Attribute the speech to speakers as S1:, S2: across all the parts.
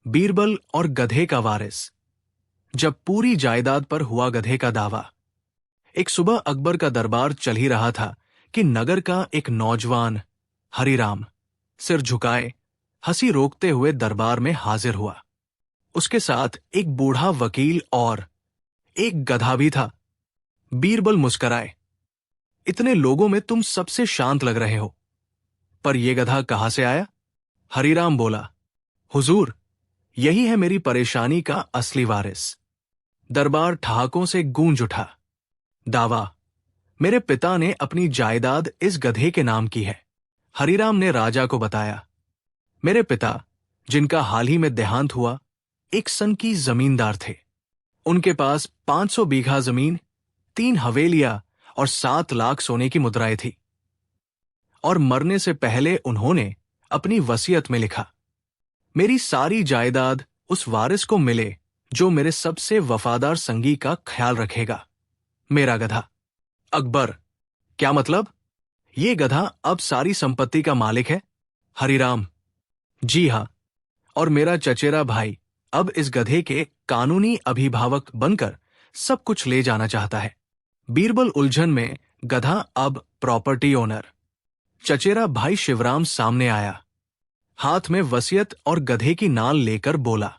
S1: बीरबल और गधे का वारिस। जब पूरी जायदाद पर हुआ गधे का दावा। एक सुबह अकबर का दरबार चल ही रहा था कि नगर का एक नौजवान हरिराम सिर झुकाए हंसी रोकते हुए दरबार में हाजिर हुआ। उसके साथ एक बूढ़ा वकील और एक गधा भी था। बीरबल मुस्कराए, इतने लोगों में तुम सबसे शांत लग रहे हो, पर यह गधा कहां से आया? हरिराम बोला, हुजूर, यही है मेरी परेशानी का असली वारिस। दरबार ठहाकों से गूंज उठा। दावा, मेरे पिता ने अपनी जायदाद इस गधे के नाम की है। हरिराम ने राजा को बताया, मेरे पिता, जिनका हाल ही में देहांत हुआ, एक सन की जमींदार थे। उनके पास 500 बीघा जमीन, 3 हवेलियां और 7 लाख सोने की मुद्राएं थी। और मरने से पहले उन्होंने अपनी वसीयत में लिखा, मेरी सारी जायदाद उस वारिस को मिले जो मेरे सबसे वफादार संगी का ख्याल रखेगा, मेरा गधा। अकबर, क्या मतलब? ये गधा अब सारी संपत्ति का मालिक है? हरिराम, जी हां, और मेरा चचेरा भाई अब इस गधे के कानूनी अभिभावक बनकर सब कुछ ले जाना चाहता है। बीरबल उलझन में, गधा अब प्रॉपर्टी ओनर। चचेरा भाई शिवराम सामने आया, हाथ में वसीयत और गधे की नाल लेकर बोला,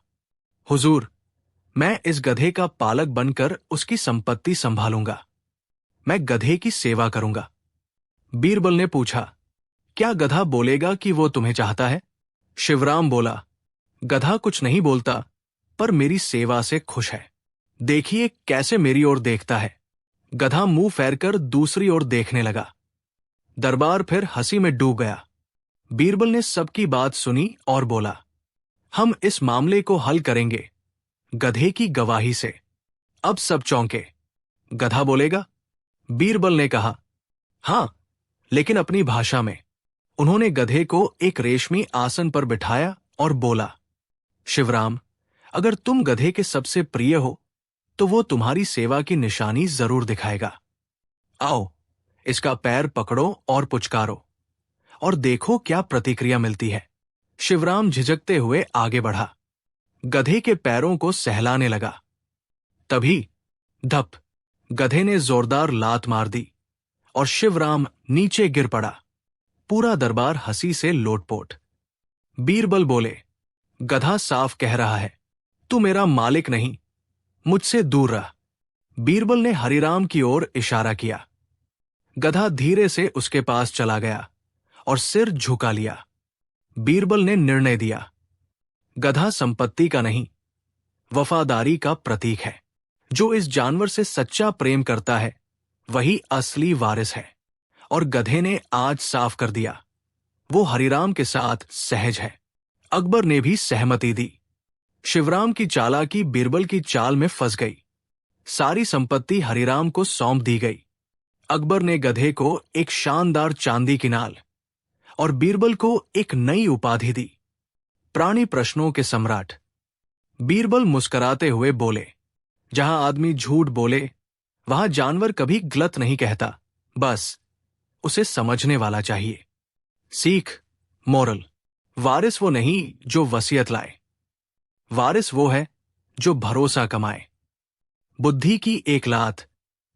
S1: हुजूर, मैं इस गधे का पालक बनकर उसकी संपत्ति संभालूंगा। मैं गधे की सेवा करूंगा। बीरबल ने पूछा, क्या गधा बोलेगा कि वो तुम्हें चाहता है? शिवराम बोला, गधा कुछ नहीं बोलता, पर मेरी सेवा से खुश है। देखिए कैसे मेरी ओर देखता है। गधा मुंह फेरकर दूसरी ओर देखने लगा। दरबार फिर हंसी में डूब गया। बीरबल ने सबकी बात सुनी और बोला, हम इस मामले को हल करेंगे गधे की गवाही से। अब सब चौंके। गधा बोलेगा? बीरबल ने कहा, हां, लेकिन अपनी भाषा में। उन्होंने गधे को एक रेशमी आसन पर बिठाया और बोला, शिवराम, अगर तुम गधे के सबसे प्रिय हो तो वो तुम्हारी सेवा की निशानी जरूर दिखाएगा। आओ, इसका पैर पकड़ो और पुचकारो, और देखो क्या प्रतिक्रिया मिलती है। शिवराम झिझकते हुए आगे बढ़ा, गधे के पैरों को सहलाने लगा। तभी धप, गधे ने जोरदार लात मार दी और शिवराम नीचे गिर पड़ा। पूरा दरबार हंसी से लोटपोट। बीरबल बोले, गधा साफ कह रहा है, तू मेरा मालिक नहीं, मुझसे दूर रह। बीरबल ने हरिराम की ओर इशारा किया। गधा धीरे से उसके पास चला गया और सिर झुका लिया। बीरबल ने निर्णय दिया, गधा संपत्ति का नहीं, वफादारी का प्रतीक है। जो इस जानवर से सच्चा प्रेम करता है वही असली वारिस है। और गधे ने आज साफ कर दिया, वो हरिराम के साथ सहज है। अकबर ने भी सहमति दी। शिवराम की चालाकी बीरबल की चाल में फंस गई। सारी संपत्ति हरिराम को सौंप दी गई। अकबर ने गधे को एक शानदार चांदी की नाल और बीरबल को एक नई उपाधि दी, प्राणी प्रश्नों के सम्राट। बीरबल मुस्कुराते हुए बोले, जहां आदमी झूठ बोले वहां जानवर कभी गलत नहीं कहता, बस उसे समझने वाला चाहिए। सीख, मोरल, वारिस वो नहीं जो वसीयत लाए, वारिस वो है जो भरोसा कमाए। बुद्धि की एक लात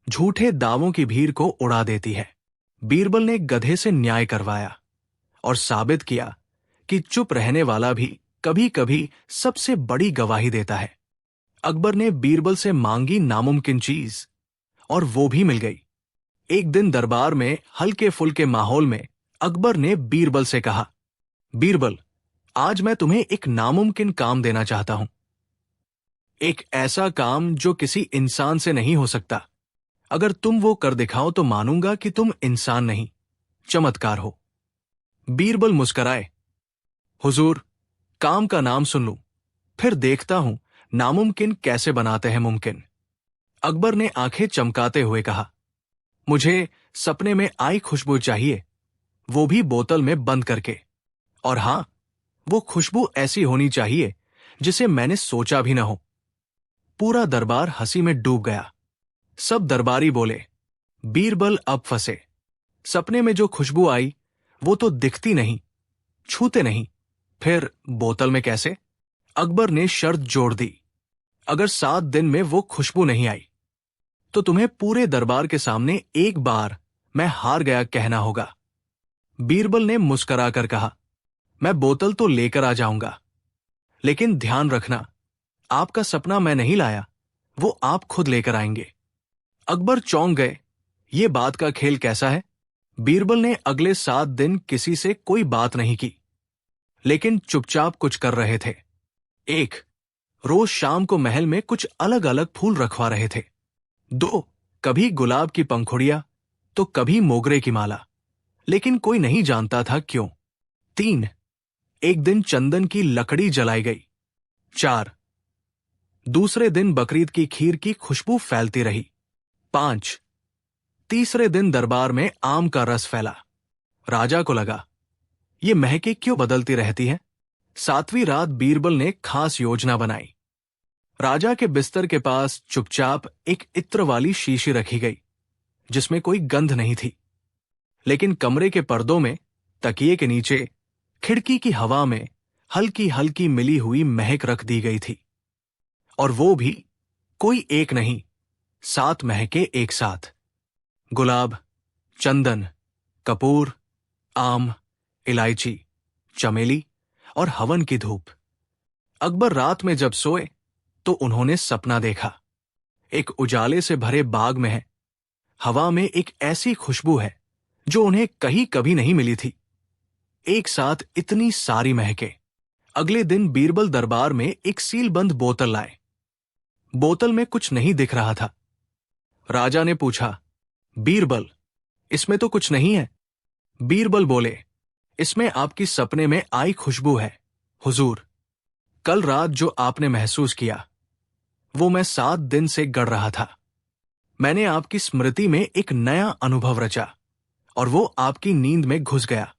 S1: झूठे दावों की भीड़ को उड़ा देती है। बीरबल ने गधे से न्याय करवाया और साबित किया कि चुप रहने वाला भी कभी कभी सबसे बड़ी गवाही देता है। अकबर ने बीरबल से मांगी नामुमकिन चीज, और वो भी मिल गई। एक दिन दरबार में हल्के फुल्के माहौल में अकबर ने बीरबल से कहा, बीरबल, आज मैं तुम्हें एक नामुमकिन काम देना चाहता हूं। एक ऐसा काम जो किसी इंसान से नहीं हो सकता। अगर तुम वो कर दिखाओ तो मानूंगा कि तुम इंसान नहीं, चमत्कार हो। बीरबल मुस्कुराए, हुजूर, काम का नाम सुन लूं, फिर देखता हूं नामुमकिन कैसे बनाते हैं मुमकिन। अकबर ने आंखें चमकाते हुए कहा, मुझे सपने में आई खुशबू चाहिए, वो भी बोतल में बंद करके। और हां, वो खुशबू ऐसी होनी चाहिए जिसे मैंने सोचा भी न हो। पूरा दरबार हंसी में डूब गया। सब दरबारी बोले, बीरबल अब फंसे। सपने में जो खुशबू आई वो तो दिखती नहीं, छूते नहीं, फिर बोतल में कैसे? अकबर ने शर्त जोड़ दी, अगर 7 दिन में वो खुशबू नहीं आई तो तुम्हें पूरे दरबार के सामने एक बार मैं हार गया कहना होगा। बीरबल ने मुस्कुराकर कहा, मैं बोतल तो लेकर आ जाऊंगा, लेकिन ध्यान रखना, आपका सपना मैं नहीं लाया, वो आप खुद लेकर आएंगे। अकबर चौंक गए, ये बात का खेल कैसा है? बीरबल ने अगले 7 दिन किसी से कोई बात नहीं की, लेकिन चुपचाप कुछ कर रहे थे। एक, रोज शाम को महल में कुछ अलग अलग फूल रखवा रहे थे। 2, कभी गुलाब की पंखुड़ियां तो कभी मोगरे की माला, लेकिन कोई नहीं जानता था क्यों। 3, एक दिन चंदन की लकड़ी जलाई गई। 4, दूसरे दिन बकरीद की खीर की खुशबू फैलती रही। 5, तीसरे दिन दरबार में आम का रस फैला। राजा को लगा, ये महकें क्यों बदलती रहती हैं? 7वीं रात बीरबल ने खास योजना बनाई। राजा के बिस्तर के पास चुपचाप एक इत्र वाली शीशी रखी गई, जिसमें कोई गंध नहीं थी, लेकिन कमरे के पर्दों में, तकिए के नीचे, खिड़की की हवा में हल्की हल्की मिली हुई महक रख दी गई थी। और वो भी कोई एक नहीं, 7 महकें एक साथ। गुलाब, चंदन, कपूर, आम, इलायची, चमेली और हवन की धूप। अकबर रात में जब सोए तो उन्होंने सपना देखा। एक उजाले से भरे बाग में है, हवा में एक ऐसी खुशबू है जो उन्हें कहीं कभी नहीं मिली थी। एक साथ इतनी सारी महकें। अगले दिन बीरबल दरबार में एक सीलबंद बोतल लाए। बोतल में कुछ नहीं दिख रहा था। राजा ने पूछा, बीरबल, इसमें तो कुछ नहीं है। बीरबल बोले, इसमें आपकी सपने में आई खुशबू है हुजूर। कल रात जो आपने महसूस किया वो मैं 7 दिन से गढ़ रहा था। मैंने आपकी स्मृति में एक नया अनुभव रचा और वो आपकी नींद में घुस गया।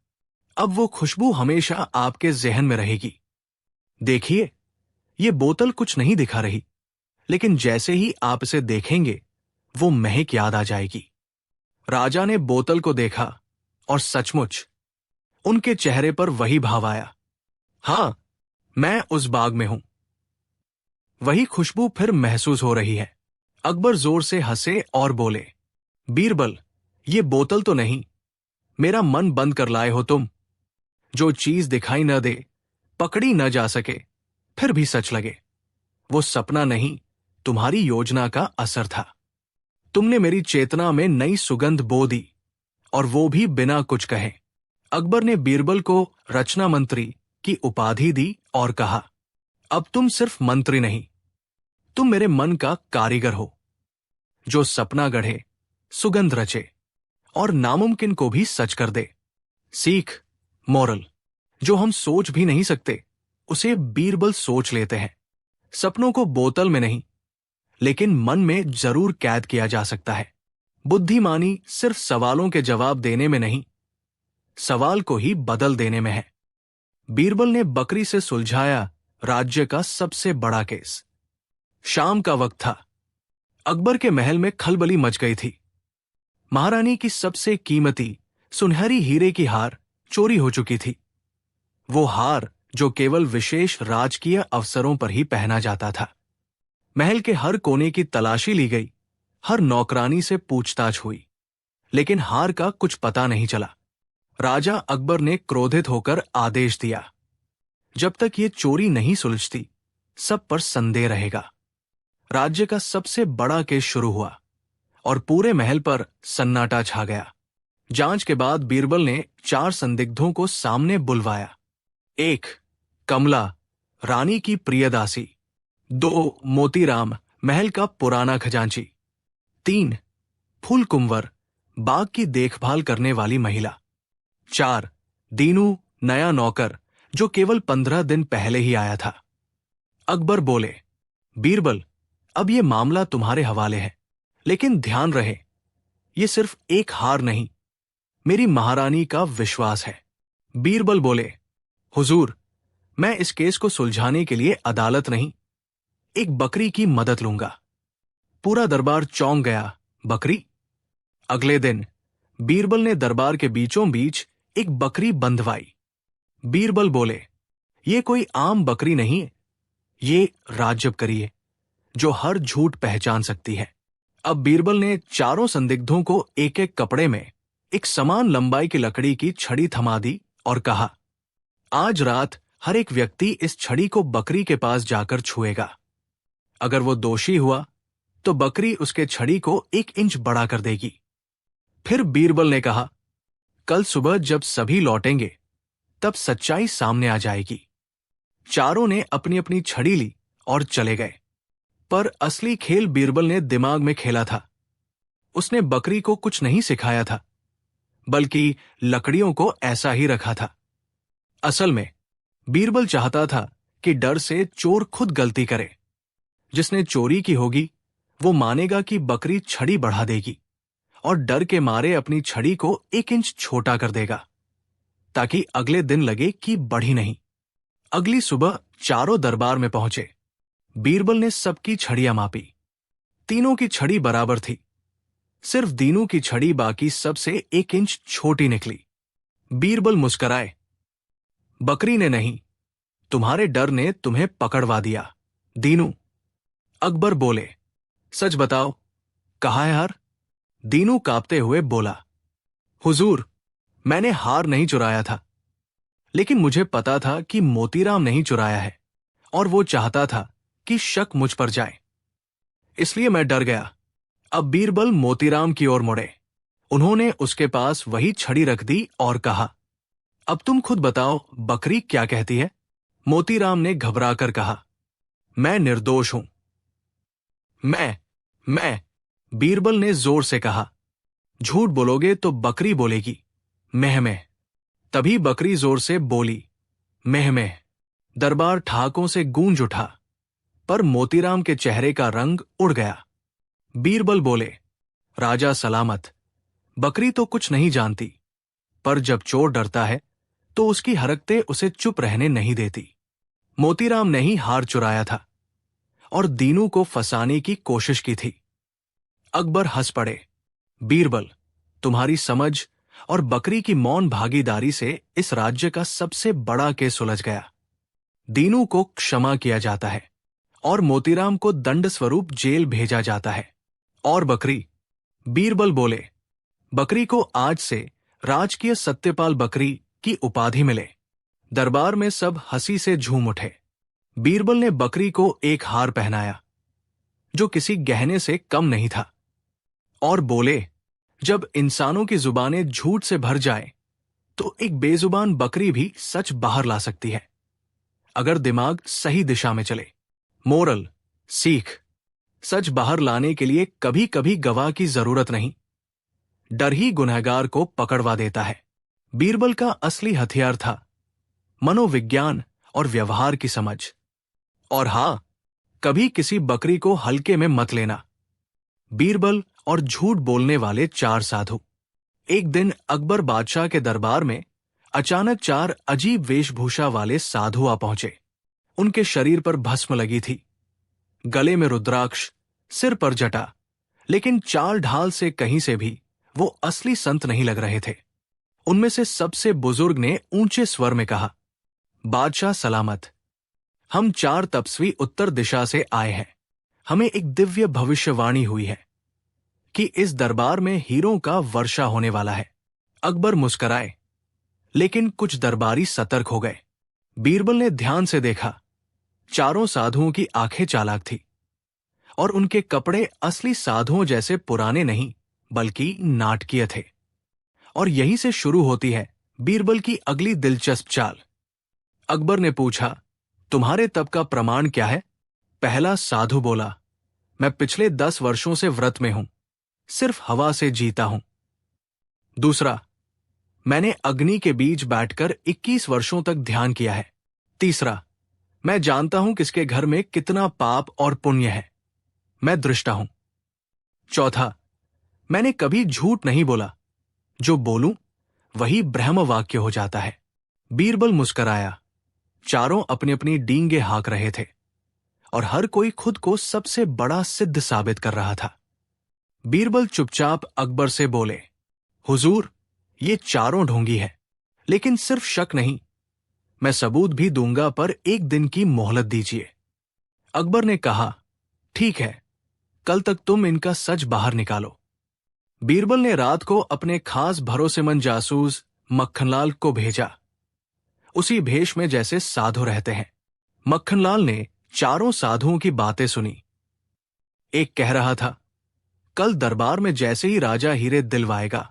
S1: अब वो खुशबू हमेशा आपके ज़हन में रहेगी। देखिए, ये बोतल कुछ नहीं दिखा रही, लेकिन जैसे ही आप इसे देखेंगे वो महक याद आ जाएगी। राजा ने बोतल को देखा और सचमुच उनके चेहरे पर वही भाव आया। हां, मैं उस बाग में हूं, वही खुशबू फिर महसूस हो रही है। अकबर जोर से हंसे और बोले, बीरबल, ये बोतल तो नहीं, मेरा मन बंद कर लाए हो तुम। जो चीज दिखाई न दे, पकड़ी न जा सके, फिर भी सच लगे, वो सपना नहीं, तुम्हारी योजना का असर था। तुमने मेरी चेतना में नई सुगंध बो दी, और वो भी बिना कुछ कहे। अकबर ने बीरबल को रचना मंत्री की उपाधि दी और कहा, अब तुम सिर्फ मंत्री नहीं, तुम मेरे मन का कारीगर हो, जो सपना गढ़े, सुगंध रचे और नामुमकिन को भी सच कर दे। सीख, मोरल, जो हम सोच भी नहीं सकते उसे बीरबल सोच लेते हैं। सपनों को बोतल में नहीं, लेकिन मन में जरूर कैद किया जा सकता है। बुद्धिमानी सिर्फ सवालों के जवाब देने में नहीं, सवाल को ही बदल देने में है। बीरबल ने बकरी से सुलझाया राज्य का सबसे बड़ा केस। शाम का वक्त था। अकबर के महल में खलबली मच गई थी। महारानी की सबसे कीमती सुनहरी हीरे की हार चोरी हो चुकी थी। वो हार जो केवल विशेष राजकीय अवसरों पर ही पहना जाता था। महल के हर कोने की तलाशी ली गई, हर नौकरानी से पूछताछ हुई, लेकिन हार का कुछ पता नहीं चला। राजा अकबर ने क्रोधित होकर आदेश दिया, जब तक ये चोरी नहीं सुलझती, सब पर संदेह रहेगा। राज्य का सबसे बड़ा केस शुरू हुआ और पूरे महल पर सन्नाटा छा गया। जांच के बाद बीरबल ने 4 संदिग्धों को सामने बुलवाया। 1, कमला, रानी की प्रियदासी। 2, मोतीराम, महल का पुराना खजांची। 3, फूलकुंवर, बाग की देखभाल करने वाली महिला। 4, दीनू, नया नौकर जो केवल 15 दिन पहले ही आया था। अकबर बोले, बीरबल, अब ये मामला तुम्हारे हवाले है, लेकिन ध्यान रहे, ये सिर्फ एक हार नहीं, मेरी महारानी का विश्वास है। बीरबल बोले, हुजूर, मैं इस केस को सुलझाने के लिए अदालत नहीं, एक बकरी की मदद लूंगा। पूरा दरबार चौंक गया। बकरी? अगले दिन बीरबल ने दरबार के बीचों बीच एक बकरी बंधवाई। बीरबल बोले, ये कोई आम बकरी नहीं है, ये राजब करिए जो हर झूठ पहचान सकती है। अब बीरबल ने चारों संदिग्धों को एक एक कपड़े में एक समान लंबाई की लकड़ी की छड़ी थमा दी और कहा, आज रात हर एक व्यक्ति इस छड़ी को बकरी के पास जाकर छुएगा। अगर वो दोषी हुआ तो बकरी उसके छड़ी को 1 इंच बड़ा कर देगी। फिर बीरबल ने कहा, कल सुबह जब सभी लौटेंगे तब सच्चाई सामने आ जाएगी। चारों ने अपनी अपनी छड़ी ली और चले गए। पर असली खेल बीरबल ने दिमाग में खेला था। उसने बकरी को कुछ नहीं सिखाया था, बल्कि लकड़ियों को ऐसा ही रखा था। असल में बीरबल चाहता था कि डर से चोर खुद गलती करे। जिसने चोरी की होगी वो मानेगा कि बकरी छड़ी बढ़ा देगी और डर के मारे अपनी छड़ी को 1 इंच छोटा कर देगा, ताकि अगले दिन लगे कि बढ़ी नहीं। अगली सुबह चारों दरबार में पहुंचे। बीरबल ने सबकी छड़ियां मापी। तीनों की छड़ी बराबर थी। सिर्फ दीनू की छड़ी बाकी सबसे 1 इंच छोटी निकली। बीरबल मुस्कराए। बकरी ने नहीं, तुम्हारे डर ने तुम्हें पकड़वा दिया, दीनू। अकबर बोले, सच बताओ, कहाँ है हार? दीनू कांपते हुए बोला, हुजूर, मैंने हार नहीं चुराया था, लेकिन मुझे पता था कि मोतीराम नहीं चुराया है और वो चाहता था कि शक मुझ पर जाए, इसलिए मैं डर गया। अब बीरबल मोतीराम की ओर मुड़े। उन्होंने उसके पास वही छड़ी रख दी और कहा, अब तुम खुद बताओ, बकरी क्या कहती है? मोतीराम ने घबराकर कहा, मैं निर्दोष हूं। मैं बीरबल ने जोर से कहा, झूठ बोलोगे तो बकरी बोलेगी, मैं। तभी बकरी जोर से बोली, मैं। दरबार ठाकों से गूंज उठा, पर मोतीराम के चेहरे का रंग उड़ गया। बीरबल बोले, राजा सलामत, बकरी तो कुछ नहीं जानती, पर जब चोर डरता है तो उसकी हरकतें उसे चुप रहने नहीं देती। मोतीराम ने ही हार चुराया था और दीनू को फंसाने की कोशिश की थी। अकबर हंस पड़े। बीरबल, तुम्हारी समझ और बकरी की मौन भागीदारी से इस राज्य का सबसे बड़ा केस सुलझ गया। दीनू को क्षमा किया जाता है और मोतीराम को दंड स्वरूप जेल भेजा जाता है। और बकरी? बीरबल बोले, बकरी को आज से राजकीय सत्यपाल बकरी की उपाधि मिले। दरबार में सब हंसी से झूम उठे। बीरबल ने बकरी को एक हार पहनाया जो किसी गहने से कम नहीं था और बोले, जब इंसानों की जुबानें झूठ से भर जाए तो एक बेजुबान बकरी भी सच बाहर ला सकती है, अगर दिमाग सही दिशा में चले। मोरल, सीख, सच बाहर लाने के लिए कभी कभी गवाह की जरूरत नहीं, डर ही गुनहगार को पकड़वा देता है। बीरबल का असली हथियार था मनोविज्ञान और व्यवहार की समझ। और हां, कभी किसी बकरी को हल्के में मत लेना। बीरबल और झूठ बोलने वाले 4 साधु। एक दिन अकबर बादशाह के दरबार में अचानक 4 अजीब वेशभूषा वाले साधु आ पहुंचे। उनके शरीर पर भस्म लगी थी, गले में रुद्राक्ष, सिर पर जटा, लेकिन चाल ढाल से कहीं से भी वो असली संत नहीं लग रहे थे। उनमें से सबसे बुजुर्ग ने ऊंचे स्वर में कहा, बादशाह सलामत, हम 4 तपस्वी उत्तर दिशा से आए हैं। हमें एक दिव्य भविष्यवाणी हुई है कि इस दरबार में हीरों का वर्षा होने वाला है। अकबर मुस्कराए, लेकिन कुछ दरबारी सतर्क हो गए। बीरबल ने ध्यान से देखा, चारों साधुओं की आंखें चालाक थी और उनके कपड़े असली साधुओं जैसे पुराने नहीं बल्कि नाटकीय थे। और यहीं से शुरू होती है बीरबल की अगली दिलचस्प चाल। अकबर ने पूछा, तुम्हारे तप का प्रमाण क्या है? पहला साधु बोला, मैं पिछले 10 वर्षों से व्रत में हूं, सिर्फ हवा से जीता हूं। दूसरा, मैंने अग्नि के बीच बैठकर 21 वर्षों तक ध्यान किया है। तीसरा, मैं जानता हूं किसके घर में कितना पाप और पुण्य है, मैं दृष्टा हूं। चौथा, मैंने कभी झूठ नहीं बोला, जो बोलूं वही ब्रह्म वाक्य हो जाता है। बीरबल मुस्कराया। चारों अपनी अपनी डींगे हाँक रहे थे और हर कोई खुद को सबसे बड़ा सिद्ध साबित कर रहा था। बीरबल चुपचाप अकबर से बोले, हुजूर, ये चारों ढोंगी है, लेकिन सिर्फ शक नहीं, मैं सबूत भी दूंगा, पर एक दिन की मोहलत दीजिए। अकबर ने कहा, ठीक है, कल तक तुम इनका सच बाहर निकालो। बीरबल ने रात को अपने खास भरोसेमंद जासूस मक्खनलाल को भेजा, उसी भेष में जैसे साधु रहते हैं। मक्खनलाल ने चारों साधुओं की बातें सुनी। एक कह रहा था, कल दरबार में जैसे ही राजा हीरे दिलवाएगा,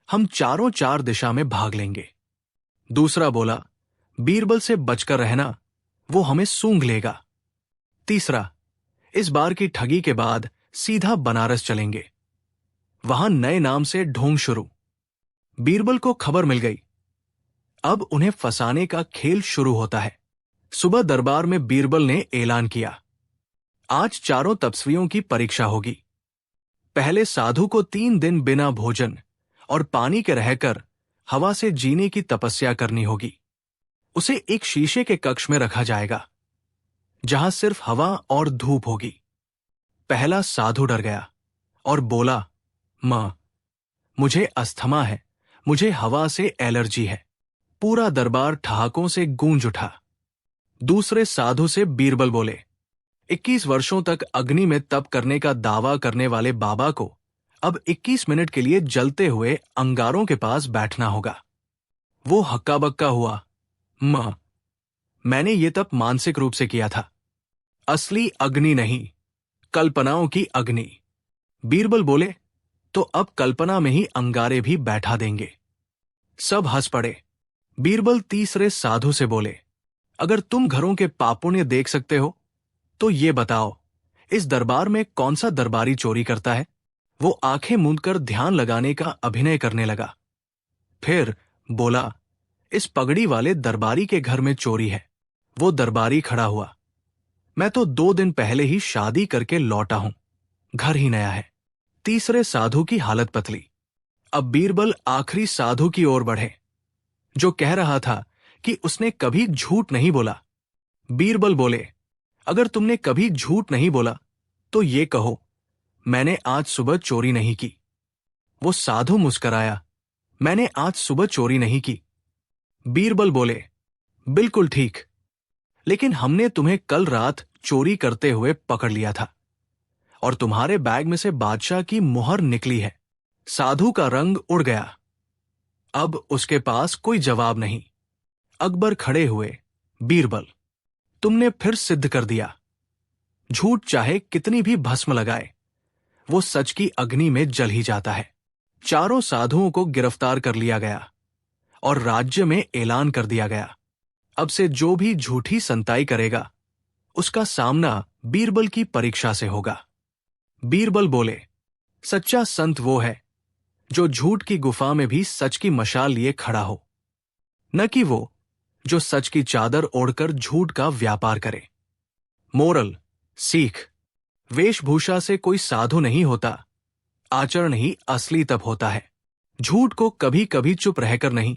S1: हम चारों चार दिशा में भाग लेंगे। दूसरा बोला, बीरबल से बचकर रहना, वो हमें सूंघ लेगा। तीसरा, इस बार की ठगी के बाद सीधा बनारस चलेंगे, वहां नए नाम से ढोंग शुरू। बीरबल को खबर मिल गई, अब उन्हें फंसाने का खेल शुरू होता है। सुबह दरबार में बीरबल ने ऐलान किया, आज चारों तपस्वियों की परीक्षा होगी। पहले साधु को 3 दिन बिना भोजन और पानी के रहकर हवा से जीने की तपस्या करनी होगी। उसे एक शीशे के कक्ष में रखा जाएगा, जहां सिर्फ हवा और धूप होगी। पहला साधु डर गया और बोला, मां, मुझे अस्थमा है, मुझे हवा से एलर्जी है। पूरा दरबार ठहाकों से गूंज उठा। दूसरे साधु से बीरबल बोले, 21 वर्षों तक अग्नि में तप करने का दावा करने वाले बाबा को अब 21 मिनट के लिए जलते हुए अंगारों के पास बैठना होगा। वो हक्का बक्का हुआ, मां, मैंने ये तप मानसिक रूप से किया था, असली अग्नि नहीं, कल्पनाओं की अग्नि। बीरबल बोले, तो अब कल्पना में ही अंगारे भी बैठा देंगे। सब हंस पड़े। बीरबल तीसरे साधु से बोले, अगर तुम घरों के पापुण्य देख सकते हो तो ये बताओ, इस दरबार में कौन सा दरबारी चोरी करता है? वो आंखें मूंदकर ध्यान लगाने का अभिनय करने लगा। फिर बोला, इस पगड़ी वाले दरबारी के घर में चोरी है। वो दरबारी खड़ा हुआ, मैं तो 2 दिन पहले ही शादी करके लौटा हूं, घर ही नया है। तीसरे साधु की हालत पतली। अब बीरबल आखिरी साधु की ओर बढ़े, जो कह रहा था कि उसने कभी झूठ नहीं बोला। बीरबल बोले, अगर तुमने कभी झूठ नहीं बोला तो ये कहो, मैंने आज सुबह चोरी नहीं की। वो साधु मुस्कराया, मैंने आज सुबह चोरी नहीं की। बीरबल बोले, बिल्कुल ठीक, लेकिन हमने तुम्हें कल रात चोरी करते हुए पकड़ लिया था और तुम्हारे बैग में से बादशाह की मुहर निकली है। साधु का रंग उड़ गया। अब उसके पास कोई जवाब नहीं। अकबर खड़े हुए, बीरबल, तुमने फिर सिद्ध कर दिया, झूठ चाहे कितनी भी भस्म लगाए, वो सच की अग्नि में जल ही जाता है। चारों साधुओं को गिरफ्तार कर लिया गया और राज्य में ऐलान कर दिया गया, अब से जो भी झूठी संताई करेगा उसका सामना बीरबल की परीक्षा से होगा। बीरबल बोले, सच्चा संत वो है जो झूठ की गुफा में भी सच की मशाल लिए खड़ा हो, न कि वो जो सच की चादर ओढ़कर झूठ का व्यापार करे। मोरल, सीख, वेशभूषा से कोई साधु नहीं होता, आचरण ही असली तप होता है। झूठ को कभी कभी चुप रहकर नहीं,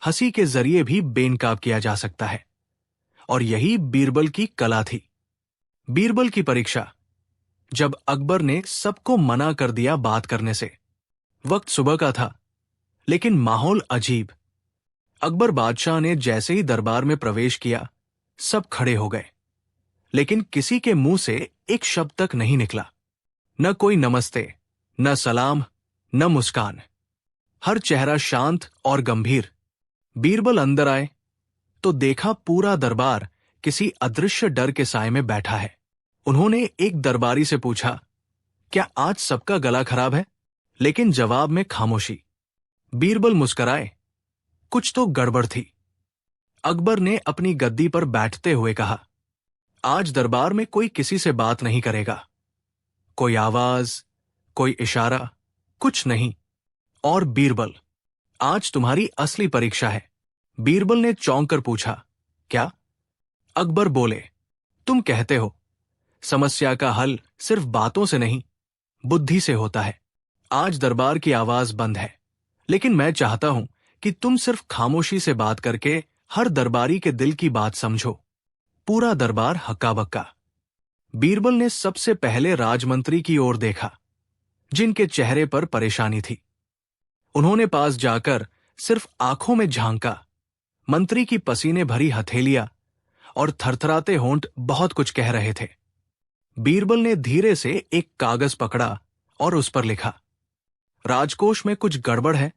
S1: हंसी के जरिए भी बेनकाब किया जा सकता है, और यही बीरबल की कला थी। बीरबल की परीक्षा। जब अकबर ने सबको मना कर दिया बात करने से, वक्त सुबह का था, लेकिन माहौल अजीब। अकबर बादशाह ने जैसे ही दरबार में प्रवेश किया, सब खड़े हो गए, लेकिन किसी के मुंह से एक शब्द तक नहीं निकला। न कोई नमस्ते, न सलाम, न मुस्कान। हर चेहरा शांत और गंभीर। बीरबल अंदर आए तो देखा पूरा दरबार किसी अदृश्य डर के साए में बैठा है। उन्होंने एक दरबारी से पूछा, क्या आज सबका गला खराब है? लेकिन जवाब में खामोशी। बीरबल मुस्कराए, कुछ तो गड़बड़ थी। अकबर ने अपनी गद्दी पर बैठते हुए कहा, आज दरबार में कोई किसी से बात नहीं करेगा। कोई आवाज, कोई इशारा, कुछ नहीं। और बीरबल, आज तुम्हारी असली परीक्षा है। बीरबल ने चौंक कर पूछा, क्या? अकबर बोले, तुम कहते हो समस्या का हल सिर्फ बातों से नहीं, बुद्धि से होता है। आज दरबार की आवाज बंद है, लेकिन मैं चाहता हूं कि तुम सिर्फ खामोशी से बात करके हर दरबारी के दिल की बात समझो। पूरा दरबार हक्का बक्का। बीरबल ने सबसे पहले राजमंत्री की ओर देखा, जिनके चेहरे पर परेशानी थी। उन्होंने पास जाकर सिर्फ आंखों में झांका। मंत्री की पसीने भरी हथेलियां और थरथराते होंठ बहुत कुछ कह रहे थे। बीरबल ने धीरे से एक कागज पकड़ा और उस पर लिखा, राजकोष में कुछ गड़बड़ है,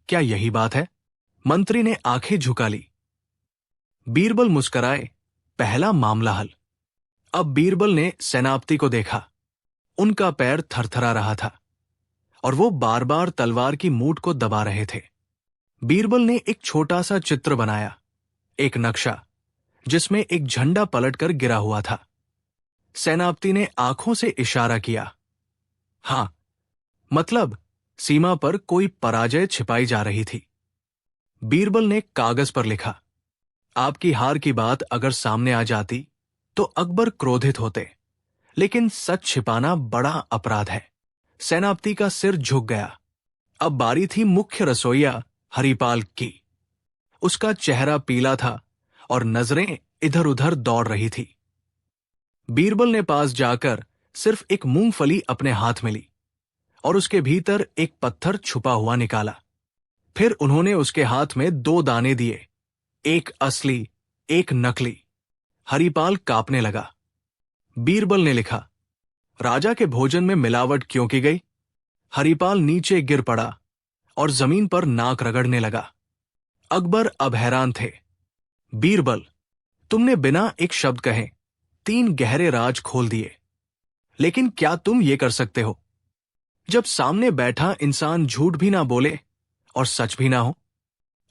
S1: क्या यही बात है? मंत्री ने आंखें झुका ली। बीरबल मुस्कुराए, पहला मामला हल। अब बीरबल ने सेनापति को देखा। उनका पैर थरथरा रहा था और वो बार बार तलवार की मूठ को दबा रहे थे। बीरबल ने एक छोटा सा चित्र बनाया, एक नक्शा जिसमें एक झंडा पलटकर गिरा हुआ था। सेनापति ने आंखों से इशारा किया। हां, मतलब सीमा पर कोई पराजय छिपाई जा रही थी। बीरबल ने कागज पर लिखा, आपकी हार की बात अगर सामने आ जाती तो अकबर क्रोधित होते, लेकिन सच छिपाना बड़ा अपराध है। सेनापति का सिर झुक गया। अब बारी थी मुख्य रसोइया हरिपाल की। उसका चेहरा पीला था और नजरें इधर उधर दौड़ रही थी। बीरबल ने पास जाकर सिर्फ एक मूंगफली अपने हाथ में ली और उसके भीतर एक पत्थर छुपा हुआ निकाला। फिर उन्होंने उसके हाथ में 2 दाने दिए, एक असली, एक नकली। हरिपाल कांपने लगा। बीरबल ने लिखा, राजा के भोजन में मिलावट क्यों की गई? हरिपाल नीचे गिर पड़ा और जमीन पर नाक रगड़ने लगा। अकबर अब हैरान थे। बीरबल, तुमने बिना एक शब्द कहे 3 गहरे राज खोल दिए, लेकिन क्या तुम ये कर सकते हो जब सामने बैठा इंसान झूठ भी ना बोले और सच भी ना हो?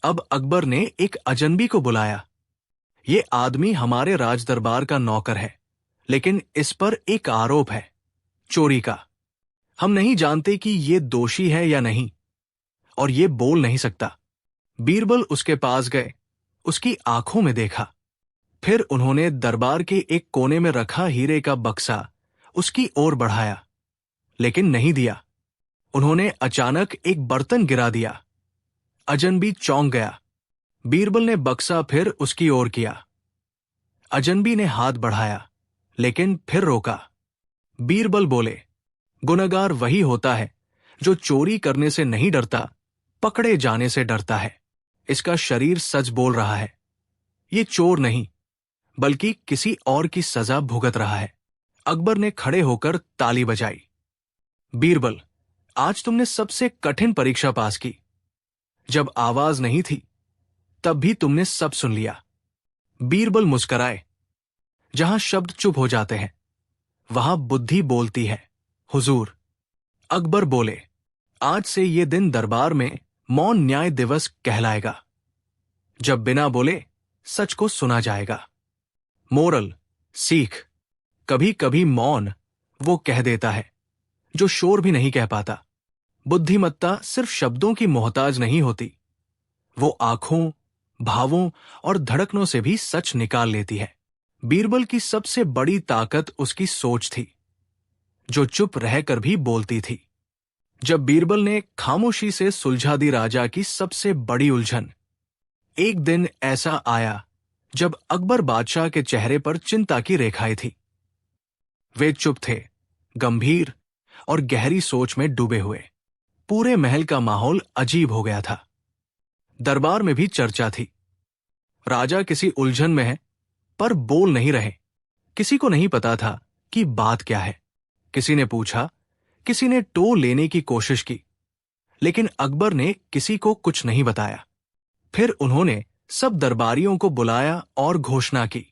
S1: अब अकबर ने एक अजनबी को बुलाया। ये आदमी हमारे राजदरबार का नौकर है, लेकिन इस पर एक आरोप है, चोरी का। हम नहीं जानते कि ये दोषी है या नहीं, और ये बोल नहीं सकता। बीरबल उसके पास गए, उसकी आंखों में देखा। फिर उन्होंने दरबार के एक कोने में रखा हीरे का बक्सा उसकी ओर बढ़ाया, लेकिन नहीं दिया। उन्होंने अचानक एक बर्तन गिरा दिया। अजनबी चौंक गया। बीरबल ने बक्सा फिर उसकी ओर किया। अजनबी ने हाथ बढ़ाया, लेकिन फिर रोका। बीरबल बोले, गुनहगार वही होता है जो चोरी करने से नहीं डरता, पकड़े जाने से डरता है। इसका शरीर सच बोल रहा है। ये चोर नहीं, बल्कि किसी और की सजा भुगत रहा है। अकबर ने खड़े होकर ताली बजाई। बीरबल, आज तुमने सबसे कठिन परीक्षा पास की। जब आवाज नहीं थी, तब भी तुमने सब सुन लिया। बीरबल मुस्कराए। जहां शब्द चुप हो जाते हैं, वहां बुद्धि बोलती है, हुजूर। अकबर बोले, आज से ये दिन दरबार में मौन न्याय दिवस कहलाएगा, जब बिना बोले सच को सुना जाएगा। मोरल, सीख, कभी कभी मौन वो कह देता है जो शोर भी नहीं कह पाता। बुद्धिमत्ता सिर्फ शब्दों की मोहताज नहीं होती, वो आंखों, भावों और धड़कनों से भी सच निकाल लेती है। बीरबल की सबसे बड़ी ताकत उसकी सोच थी, जो चुप रहकर भी बोलती थी। जब बीरबल ने खामोशी से सुलझा दी राजा की सबसे बड़ी उलझन, एक दिन ऐसा आया जब अकबर बादशाह के चेहरे पर चिंता की रेखाएं थी। वे चुप थे, गंभीर और गहरी सोच में डूबे हुए। पूरे महल का माहौल अजीब हो गया था। दरबार में भी चर्चा थी। राजा किसी उलझन में है, पर बोल नहीं रहे। किसी को नहीं पता था कि बात क्या है। किसी ने पूछा, किसी ने टोल लेने की कोशिश की, लेकिन अकबर ने किसी को कुछ नहीं बताया। फिर उन्होंने सब दरबारियों को बुलाया और घोषणा की,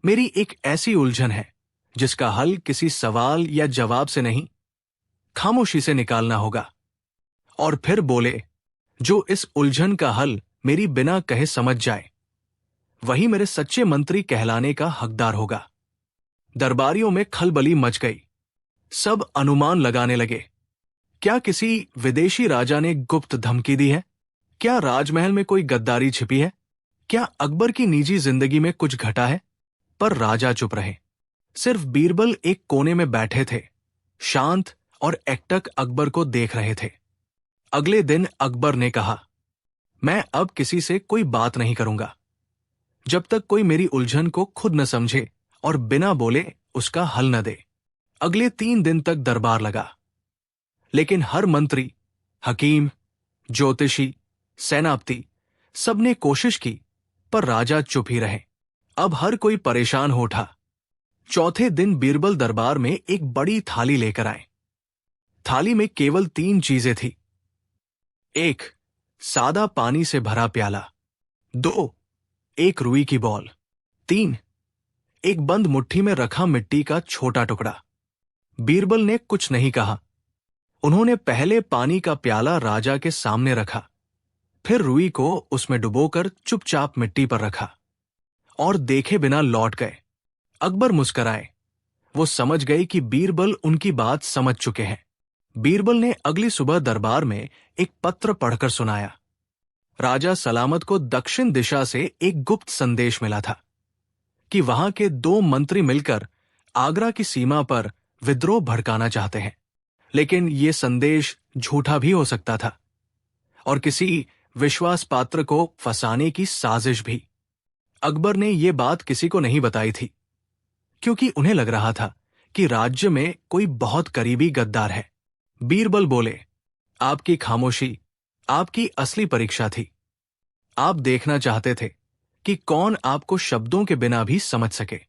S1: मेरी एक ऐसी उलझन है जिसका हल किसी सवाल या जवाब से नहीं, खामोशी से निकालना होगा। और फिर बोले, जो इस उलझन का हल मेरी बिना कहे समझ जाए, वही मेरे सच्चे मंत्री कहलाने का हकदार होगा। दरबारियों में खलबली मच गई। सब अनुमान लगाने लगे। क्या किसी विदेशी राजा ने गुप्त धमकी दी है? क्या राजमहल में कोई गद्दारी छिपी है? क्या अकबर की निजी जिंदगी में कुछ घटा है? पर राजा चुप रहे। सिर्फ बीरबल एक कोने में बैठे थे, शांत और एकटक अकबर को देख रहे थे। अगले दिन अकबर ने कहा, मैं अब किसी से कोई बात नहीं करूंगा, जब तक कोई मेरी उलझन को खुद न समझे और बिना बोले उसका हल न दे। अगले 3 दिन तक दरबार लगा, लेकिन हर मंत्री, हकीम, ज्योतिषी, सेनापति सबने कोशिश की, पर राजा चुप ही रहे। अब हर कोई परेशान हो उठा। चौथे दिन बीरबल दरबार में एक बड़ी थाली लेकर आए। थाली में केवल 3 चीजें थी। 1, सादा पानी से भरा प्याला। 2, एक रुई की बॉल। 3, एक बंद मुट्ठी में रखा मिट्टी का छोटा टुकड़ा। बीरबल ने कुछ नहीं कहा। उन्होंने पहले पानी का प्याला राजा के सामने रखा, फिर रुई को उसमें डुबोकर चुपचाप मिट्टी पर रखा और देखे बिना लौट गए। अकबर मुस्कराए। वो समझ गए कि बीरबल उनकी बात समझ चुके हैं। बीरबल ने अगली सुबह दरबार में एक पत्र पढ़कर सुनाया। राजा सलामत को दक्षिण दिशा से एक गुप्त संदेश मिला था कि वहां के 2 मंत्री मिलकर आगरा की सीमा पर विद्रोह भड़काना चाहते हैं, लेकिन ये संदेश झूठा भी हो सकता था और किसी विश्वास पात्र को फंसाने की साजिश भी। अकबर ने ये बात किसी को नहीं बताई थी, क्योंकि उन्हें लग रहा था कि राज्य में कोई बहुत करीबी गद्दार है। बीरबल बोले, आपकी खामोशी आपकी असली परीक्षा थी। आप देखना चाहते थे कि कौन आपको शब्दों के बिना भी समझ सके।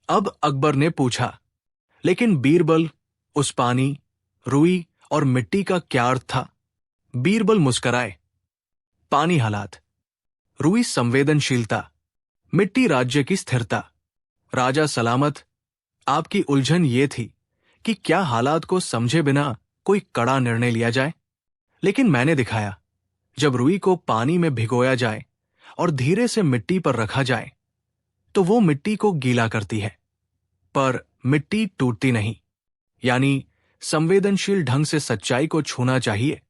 S1: अब अकबर ने पूछा, लेकिन बीरबल, उस पानी, रुई और मिट्टी का क्या अर्थ था? बीरबल मुस्कराए। पानी हालात, रुई संवेदनशीलता, मिट्टी राज्य की स्थिरता। राजा सलामत, आपकी उलझन ये थी कि क्या हालात को समझे बिना कोई कड़ा निर्णय लिया जाए। लेकिन मैंने दिखाया, जब रुई को पानी में भिगोया जाए और धीरे से मिट्टी पर रखा जाए तो वो मिट्टी को गीला करती है, पर मिट्टी टूटती नहीं। यानी संवेदनशील ढंग से सच्चाई को छूना चाहिए,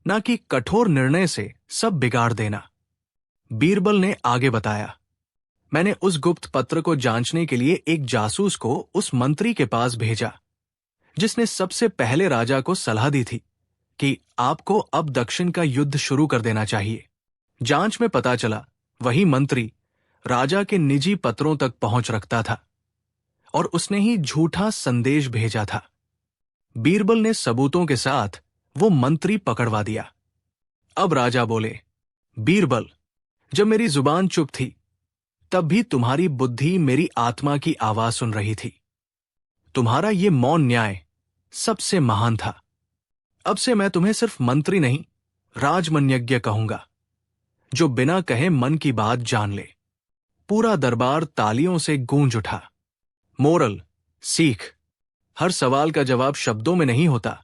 S1: ना कि कठोर निर्णय से सब बिगाड़ देना। बीरबल ने आगे बताया, मैंने उस गुप्त पत्र को जांचने के लिए एक जासूस को उस मंत्री के पास भेजा जिसने सबसे पहले राजा को सलाह दी थी कि आपको अब दक्षिण का युद्ध शुरू कर देना चाहिए। जांच में पता चला वही मंत्री राजा के निजी पत्रों तक पहुंच रखता था और उसने ही झूठा संदेश भेजा था। बीरबल ने सबूतों के साथ वो मंत्री पकड़वा दिया। अब राजा बोले, बीरबल, जब मेरी जुबान चुप थी तब भी तुम्हारी बुद्धि मेरी आत्मा की आवाज सुन रही थी। तुम्हारा ये मौन न्याय सबसे महान था। अब से मैं तुम्हें सिर्फ मंत्री नहीं, राजमन्यज्ञ कहूंगा, जो बिना कहे मन की बात जान ले। पूरा दरबार तालियों से गूंज उठा। मोरल, सीख, हर सवाल का जवाब शब्दों में नहीं होता।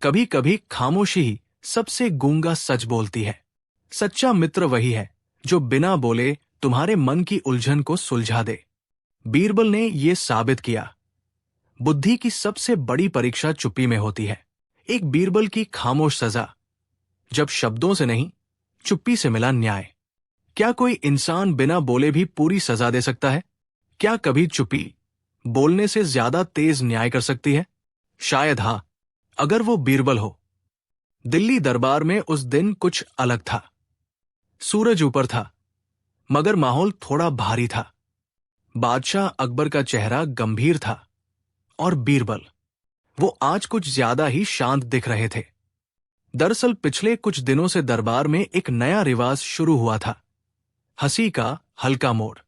S1: कभी कभी खामोशी ही सबसे गूंगा सच बोलती है। सच्चा मित्र वही है जो बिना बोले तुम्हारे मन की उलझन को सुलझा दे। बीरबल ने यह साबित किया, बुद्धि की सबसे बड़ी परीक्षा चुप्पी में होती है। एक बीरबल की खामोश सजा, जब शब्दों से नहीं चुप्पी से मिला न्याय। क्या कोई इंसान बिना बोले भी पूरी सजा दे सकता है? क्या कभी चुप्पी बोलने से ज्यादा तेज न्याय कर सकती है? शायद हां, अगर वो बीरबल हो। दिल्ली दरबार में उस दिन कुछ अलग था। सूरज ऊपर था, मगर माहौल थोड़ा भारी था। बादशाह अकबर का चेहरा गंभीर था और बीरबल, वो आज कुछ ज्यादा ही शांत दिख रहे थे। दरअसल पिछले कुछ दिनों से दरबार में एक नया रिवाज शुरू हुआ था, हंसी का हल्का मोड़।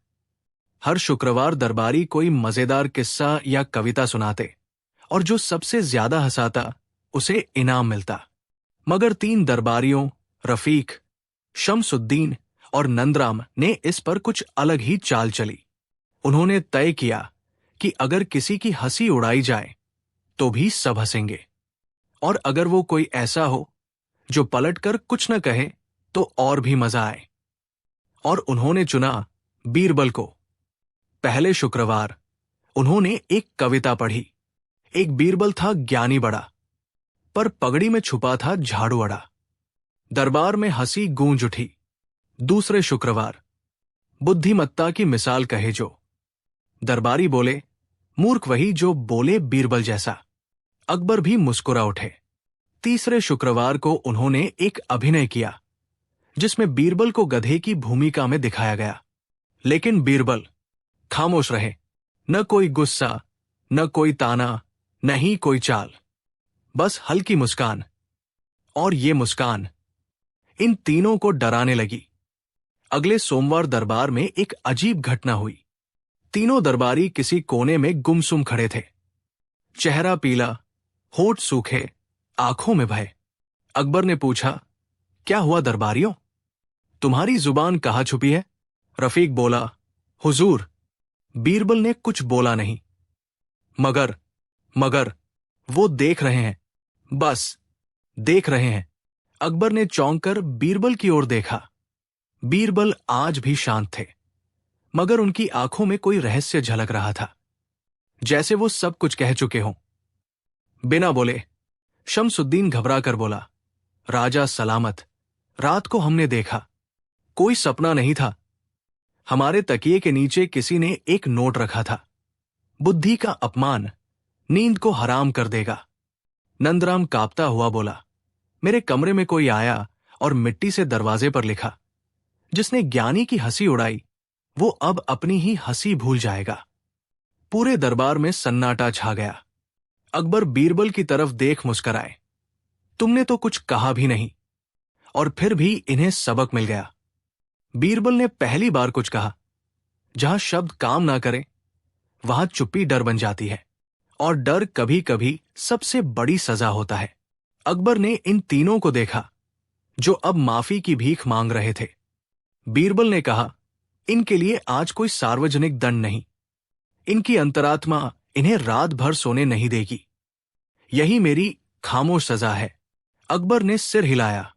S1: हर शुक्रवार दरबारी कोई मजेदार किस्सा या कविता सुनाते और जो सबसे ज्यादा हंसाता उसे इनाम मिलता। मगर 3 दरबारियों, रफीक, शमसुद्दीन और नंदराम ने इस पर कुछ अलग ही चाल चली। उन्होंने तय किया कि अगर किसी की हंसी उड़ाई जाए तो भी सब हंसेंगे, और अगर वो कोई ऐसा हो जो पलटकर कुछ न कहे तो और भी मजा आए। और उन्होंने चुना बीरबल को। पहले शुक्रवार उन्होंने एक कविता पढ़ी। एक बीरबल था ज्ञानी बड़ा, पर पगड़ी में छुपा था झाड़ू अड़ा। दरबार में हंसी गूंज उठी। दूसरे शुक्रवार बुद्धिमत्ता की मिसाल कहे जो। दरबारी बोले, मूर्ख वही जो बोले बीरबल जैसा। अकबर भी मुस्कुरा उठे। तीसरे शुक्रवार को उन्होंने एक अभिनय किया जिसमें बीरबल को गधे की भूमिका में दिखाया गया। लेकिन बीरबल खामोश रहे। न कोई गुस्सा, न कोई ताना, न ही कोई चाल, बस हल्की मुस्कान। और ये मुस्कान इन तीनों को डराने लगी। अगले सोमवार दरबार में एक अजीब घटना हुई। तीनों दरबारी किसी कोने में गुमसुम खड़े थे। चेहरा पीला, होठ सूखे, आंखों में भय। अकबर ने पूछा, क्या हुआ दरबारियों? तुम्हारी जुबान कहाँ छुपी है? रफीक बोला, हुजूर। बीरबल ने कुछ बोला नहीं। मगर मगर वो देख रहे हैं, बस देख रहे हैं। अकबर ने चौंक कर बीरबल की ओर देखा। बीरबल आज भी शांत थे, मगर उनकी आंखों में कोई रहस्य झलक रहा था, जैसे वो सब कुछ कह चुके हों। बिना बोले शमसुद्दीन घबरा कर बोला, राजा सलामत। रात को हमने देखा, कोई सपना नहीं था। हमारे तकिए के नीचे किसी ने एक नोट रखा था। बुद्धि का अपमान नींद को हराम कर देगा। नंदराम कांपता हुआ बोला, मेरे कमरे में कोई आया और मिट्टी से दरवाजे पर लिखा, जिसने ज्ञानी की हंसी उड़ाई वो अब अपनी ही हंसी भूल जाएगा। पूरे दरबार में सन्नाटा छा गया। अकबर बीरबल की तरफ देख मुस्कराए। तुमने तो कुछ कहा भी नहीं, और फिर भी इन्हें सबक मिल गया। बीरबल ने पहली बार कुछ कहा। जहां शब्द काम ना करें, वहां चुप्पी डर बन जाती है, और डर कभी कभी सबसे बड़ी सजा होता है। अकबर ने इन तीनों को देखा, जो अब माफी की भीख मांग रहे थे। बीरबल ने कहा, इनके लिए आज कोई सार्वजनिक दंड नहीं। इनकी अंतरात्मा इन्हें रात भर सोने नहीं देगी। यही मेरी खामोश सजा है। अकबर ने सिर हिलाया।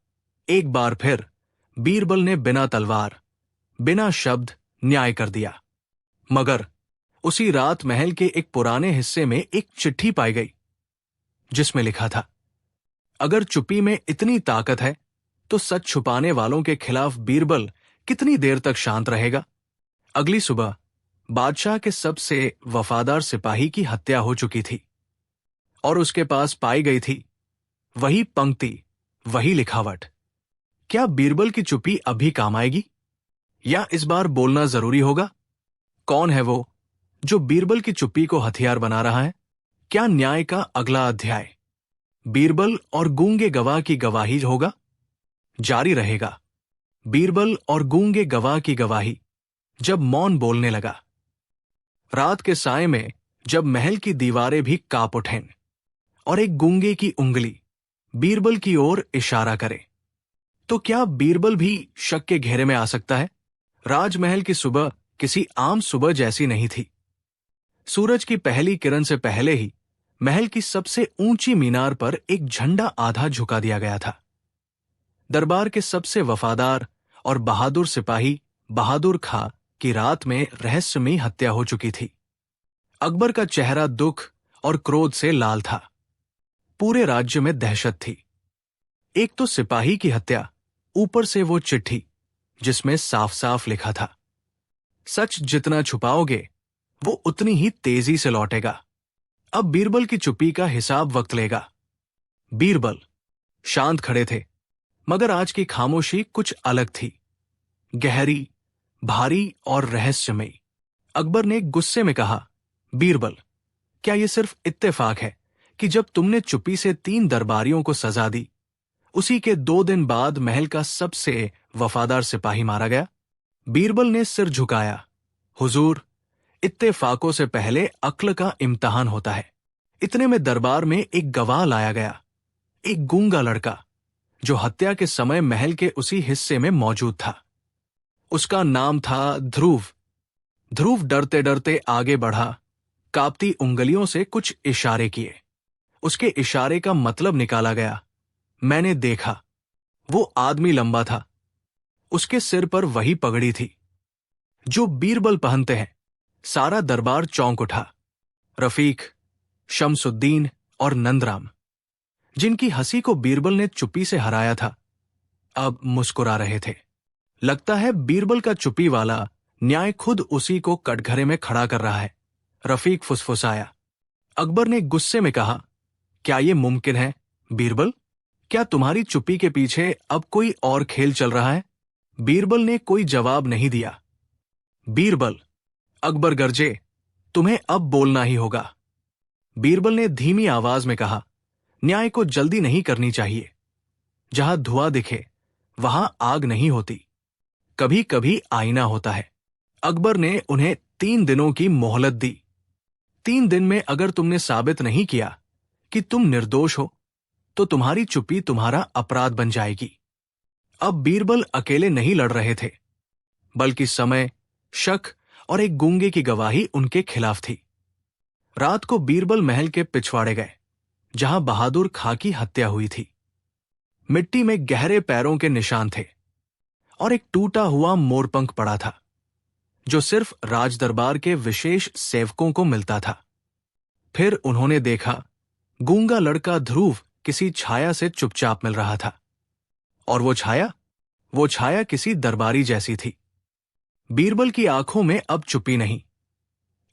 S1: एक बार फिर बीरबल ने बिना तलवार, बिना शब्द न्याय कर दिया। मगर उसी रात महल के एक पुराने हिस्से में एक चिट्ठी पाई गई, जिसमें लिखा था, अगर चुप्पी में इतनी ताकत है तो सच छुपाने वालों के खिलाफ बीरबल कितनी देर तक शांत रहेगा? अगली सुबह बादशाह के सबसे वफादार सिपाही की हत्या हो चुकी थी, और उसके पास पाई गई थी वही पंक्ति, वही लिखावट। क्या बीरबल की चुप्पी अभी काम आएगी, या इस बार बोलना जरूरी होगा? कौन है वो जो बीरबल की चुप्पी को हथियार बना रहा है? क्या न्याय का अगला अध्याय बीरबल और गूंगे गवाह की गवाही होगा? जारी रहेगा। बीरबल और गूंगे गवाह की गवाही। जब मौन बोलने लगा। रात के साए में जब महल की दीवारें भी कांप उठें, और एक गूंगे की उंगली बीरबल की ओर इशारा करे, तो क्या बीरबल भी शक के घेरे में आ सकता है? राजमहल की सुबह किसी आम सुबह जैसी नहीं थी। सूरज की पहली किरण से पहले ही महल की सबसे ऊंची मीनार पर एक झंडा आधा झुका दिया गया था। दरबार के सबसे वफादार और बहादुर सिपाही बहादुर खां की रात में रहस्यमयी हत्या हो चुकी थी। अकबर का चेहरा दुख और क्रोध से लाल था। पूरे राज्य में दहशत थी। एक तो सिपाही की हत्या, ऊपर से वो चिट्ठी जिसमें साफ साफ लिखा था, सच जितना छुपाओगे वो उतनी ही तेजी से लौटेगा। अब बीरबल की चुप्पी का हिसाब वक्त लेगा। बीरबल शांत खड़े थे, मगर आज की खामोशी कुछ अलग थी, गहरी, भारी और रहस्यमयी। अकबर ने गुस्से में कहा, बीरबल, क्या यह सिर्फ इत्तेफाक है कि जब तुमने चुप्पी से 3 दरबारियों को सजा दी, उसी के 2 दिन बाद महल का सबसे वफादार सिपाही मारा गया? बीरबल ने सिर झुकाया। हुजूर, इत्तेफाकों से पहले अक्ल का इम्तिहान होता है। इतने में दरबार में एक गवाह लाया गया, एक गूंगा लड़का, जो हत्या के समय महल के उसी हिस्से में मौजूद था। उसका नाम था ध्रुव। ध्रुव डरते डरते आगे बढ़ा, कांपती उंगलियों से कुछ इशारे किए। उसके इशारे का मतलब निकाला गया। मैंने देखा, वो आदमी लंबा था। उसके सिर पर वही पगड़ी थी जो बीरबल पहनते हैं। सारा दरबार चौंक उठा। रफीक, शमसुद्दीन और नंदराम, जिनकी हंसी को बीरबल ने चुप्पी से हराया था, अब मुस्कुरा रहे थे। लगता है बीरबल का चुप्पी वाला न्याय खुद उसी को कटघरे में खड़ा कर रहा है। रफीक फुसफुसाया। अकबर ने गुस्से में कहा, क्या यह मुमकिन है बीरबल? क्या तुम्हारी चुप्पी के पीछे अब कोई और खेल चल रहा है? बीरबल ने कोई जवाब नहीं दिया। बीरबल, अकबर गरजे, तुम्हें अब बोलना ही होगा। बीरबल ने धीमी आवाज में कहा, न्याय को जल्दी नहीं करनी चाहिए। जहां धुआं दिखे वहां आग नहीं होती। कभी कभी आईना होता है। अकबर ने उन्हें 3 दिनों की मोहलत दी। 3 दिन में अगर तुमने साबित नहीं किया कि तुम निर्दोष हो तो तुम्हारी चुप्पी तुम्हारा अपराध बन जाएगी। अब बीरबल अकेले नहीं लड़ रहे थे, बल्कि समय, शक और एक गूंगे की गवाही उनके खिलाफ थी। रात को बीरबल महल के पिछवाड़े गए, जहां बहादुर खां की हत्या हुई थी। मिट्टी में गहरे पैरों के निशान थे और एक टूटा हुआ मोरपंख पड़ा था, जो सिर्फ राजदरबार के विशेष सेवकों को मिलता था। फिर उन्होंने देखा, गूंगा लड़का ध्रुव किसी छाया से चुपचाप मिल रहा था। और वो छाया किसी दरबारी जैसी थी। बीरबल की आंखों में अब चुप्पी नहीं,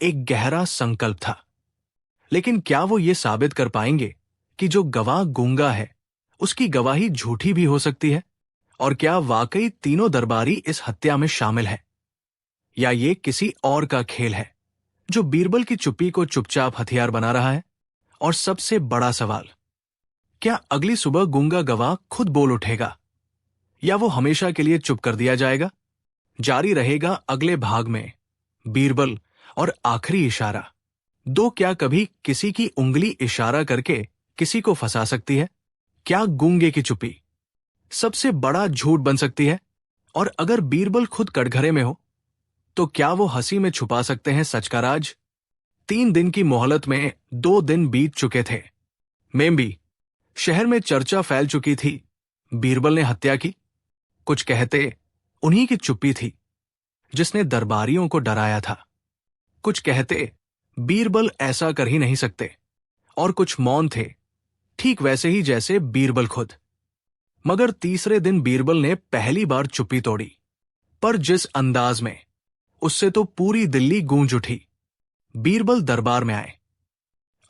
S1: एक गहरा संकल्प था। लेकिन क्या वो ये साबित कर पाएंगे कि जो गवाह गूंगा है उसकी गवाही झूठी भी हो सकती है? और क्या वाकई तीनों दरबारी इस हत्या में शामिल हैं? या ये किसी और का खेल है जो बीरबल की चुप्पी को चुपचाप हथियार बना रहा है? और सबसे बड़ा सवाल, क्या अगली सुबह गूंगा गवाह खुद बोल उठेगा या वो हमेशा के लिए चुप कर दिया जाएगा? जारी रहेगा अगले भाग में बीरबल और आखिरी इशारा। क्या कभी किसी की उंगली इशारा करके किसी को फंसा सकती है? क्या गूंगे की चुप्पी सबसे बड़ा झूठ बन सकती है? और अगर बीरबल खुद कटघरे में हो तो क्या वो हंसी में छुपा सकते हैं सच का राज? 3 दिन की मोहलत में 2 दिन बीत चुके थे। मेम्बी शहर में चर्चा फैल चुकी थी, बीरबल ने हत्या की। कुछ कहते उन्हीं की चुप्पी थी जिसने दरबारियों को डराया था। कुछ कहते बीरबल ऐसा कर ही नहीं सकते। और कुछ मौन थे, ठीक वैसे ही जैसे बीरबल खुद। मगर तीसरे दिन बीरबल ने पहली बार चुप्पी तोड़ी, पर जिस अंदाज में, उससे तो पूरी दिल्ली गूंज उठी। बीरबल दरबार में आए,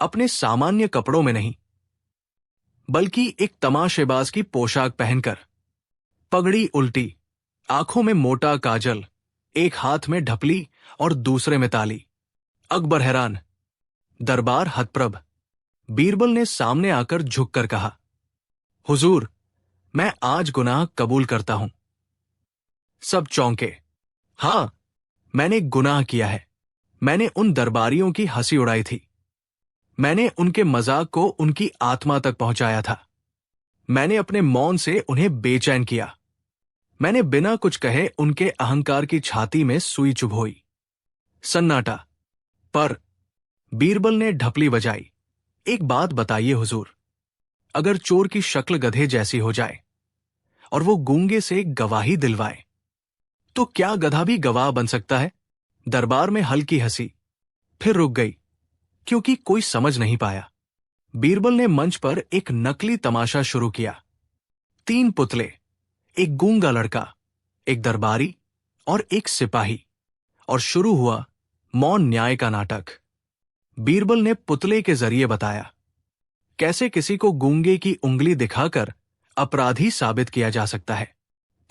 S1: अपने सामान्य कपड़ों में नहीं, बल्कि एक तमाशेबाज की पोशाक पहनकर। पगड़ी उल्टी, आंखों में मोटा काजल, एक हाथ में ढपली और दूसरे में ताली। अकबर हैरान, दरबार हतप्रभ। बीरबल ने सामने आकर झुककर कहा, हुजूर, मैं आज गुनाह कबूल करता हूं। सब चौंके। हां, मैंने गुनाह किया है। मैंने उन दरबारियों की हंसी उड़ाई थी। मैंने उनके मजाक को उनकी आत्मा तक पहुंचाया था। मैंने अपने मौन से उन्हें बेचैन किया। मैंने बिना कुछ कहे उनके अहंकार की छाती में सुई चुभोई। सन्नाटा। पर बीरबल ने ढपली बजाई। एक बात बताइए हुजूर, अगर चोर की शक्ल गधे जैसी हो जाए और वो गूंगे से गवाही दिलवाए, तो क्या गधा भी गवाह बन सकता है? दरबार में हल्की हंसी फिर रुक गई, क्योंकि कोई समझ नहीं पाया। बीरबल ने मंच पर एक नकली तमाशा शुरू किया। 3 पुतले, एक गूंगा लड़का, एक दरबारी और एक सिपाही, और शुरू हुआ मौन न्याय का नाटक। बीरबल ने पुतले के जरिए बताया कैसे किसी को गूंगे की उंगली दिखाकर अपराधी साबित किया जा सकता है।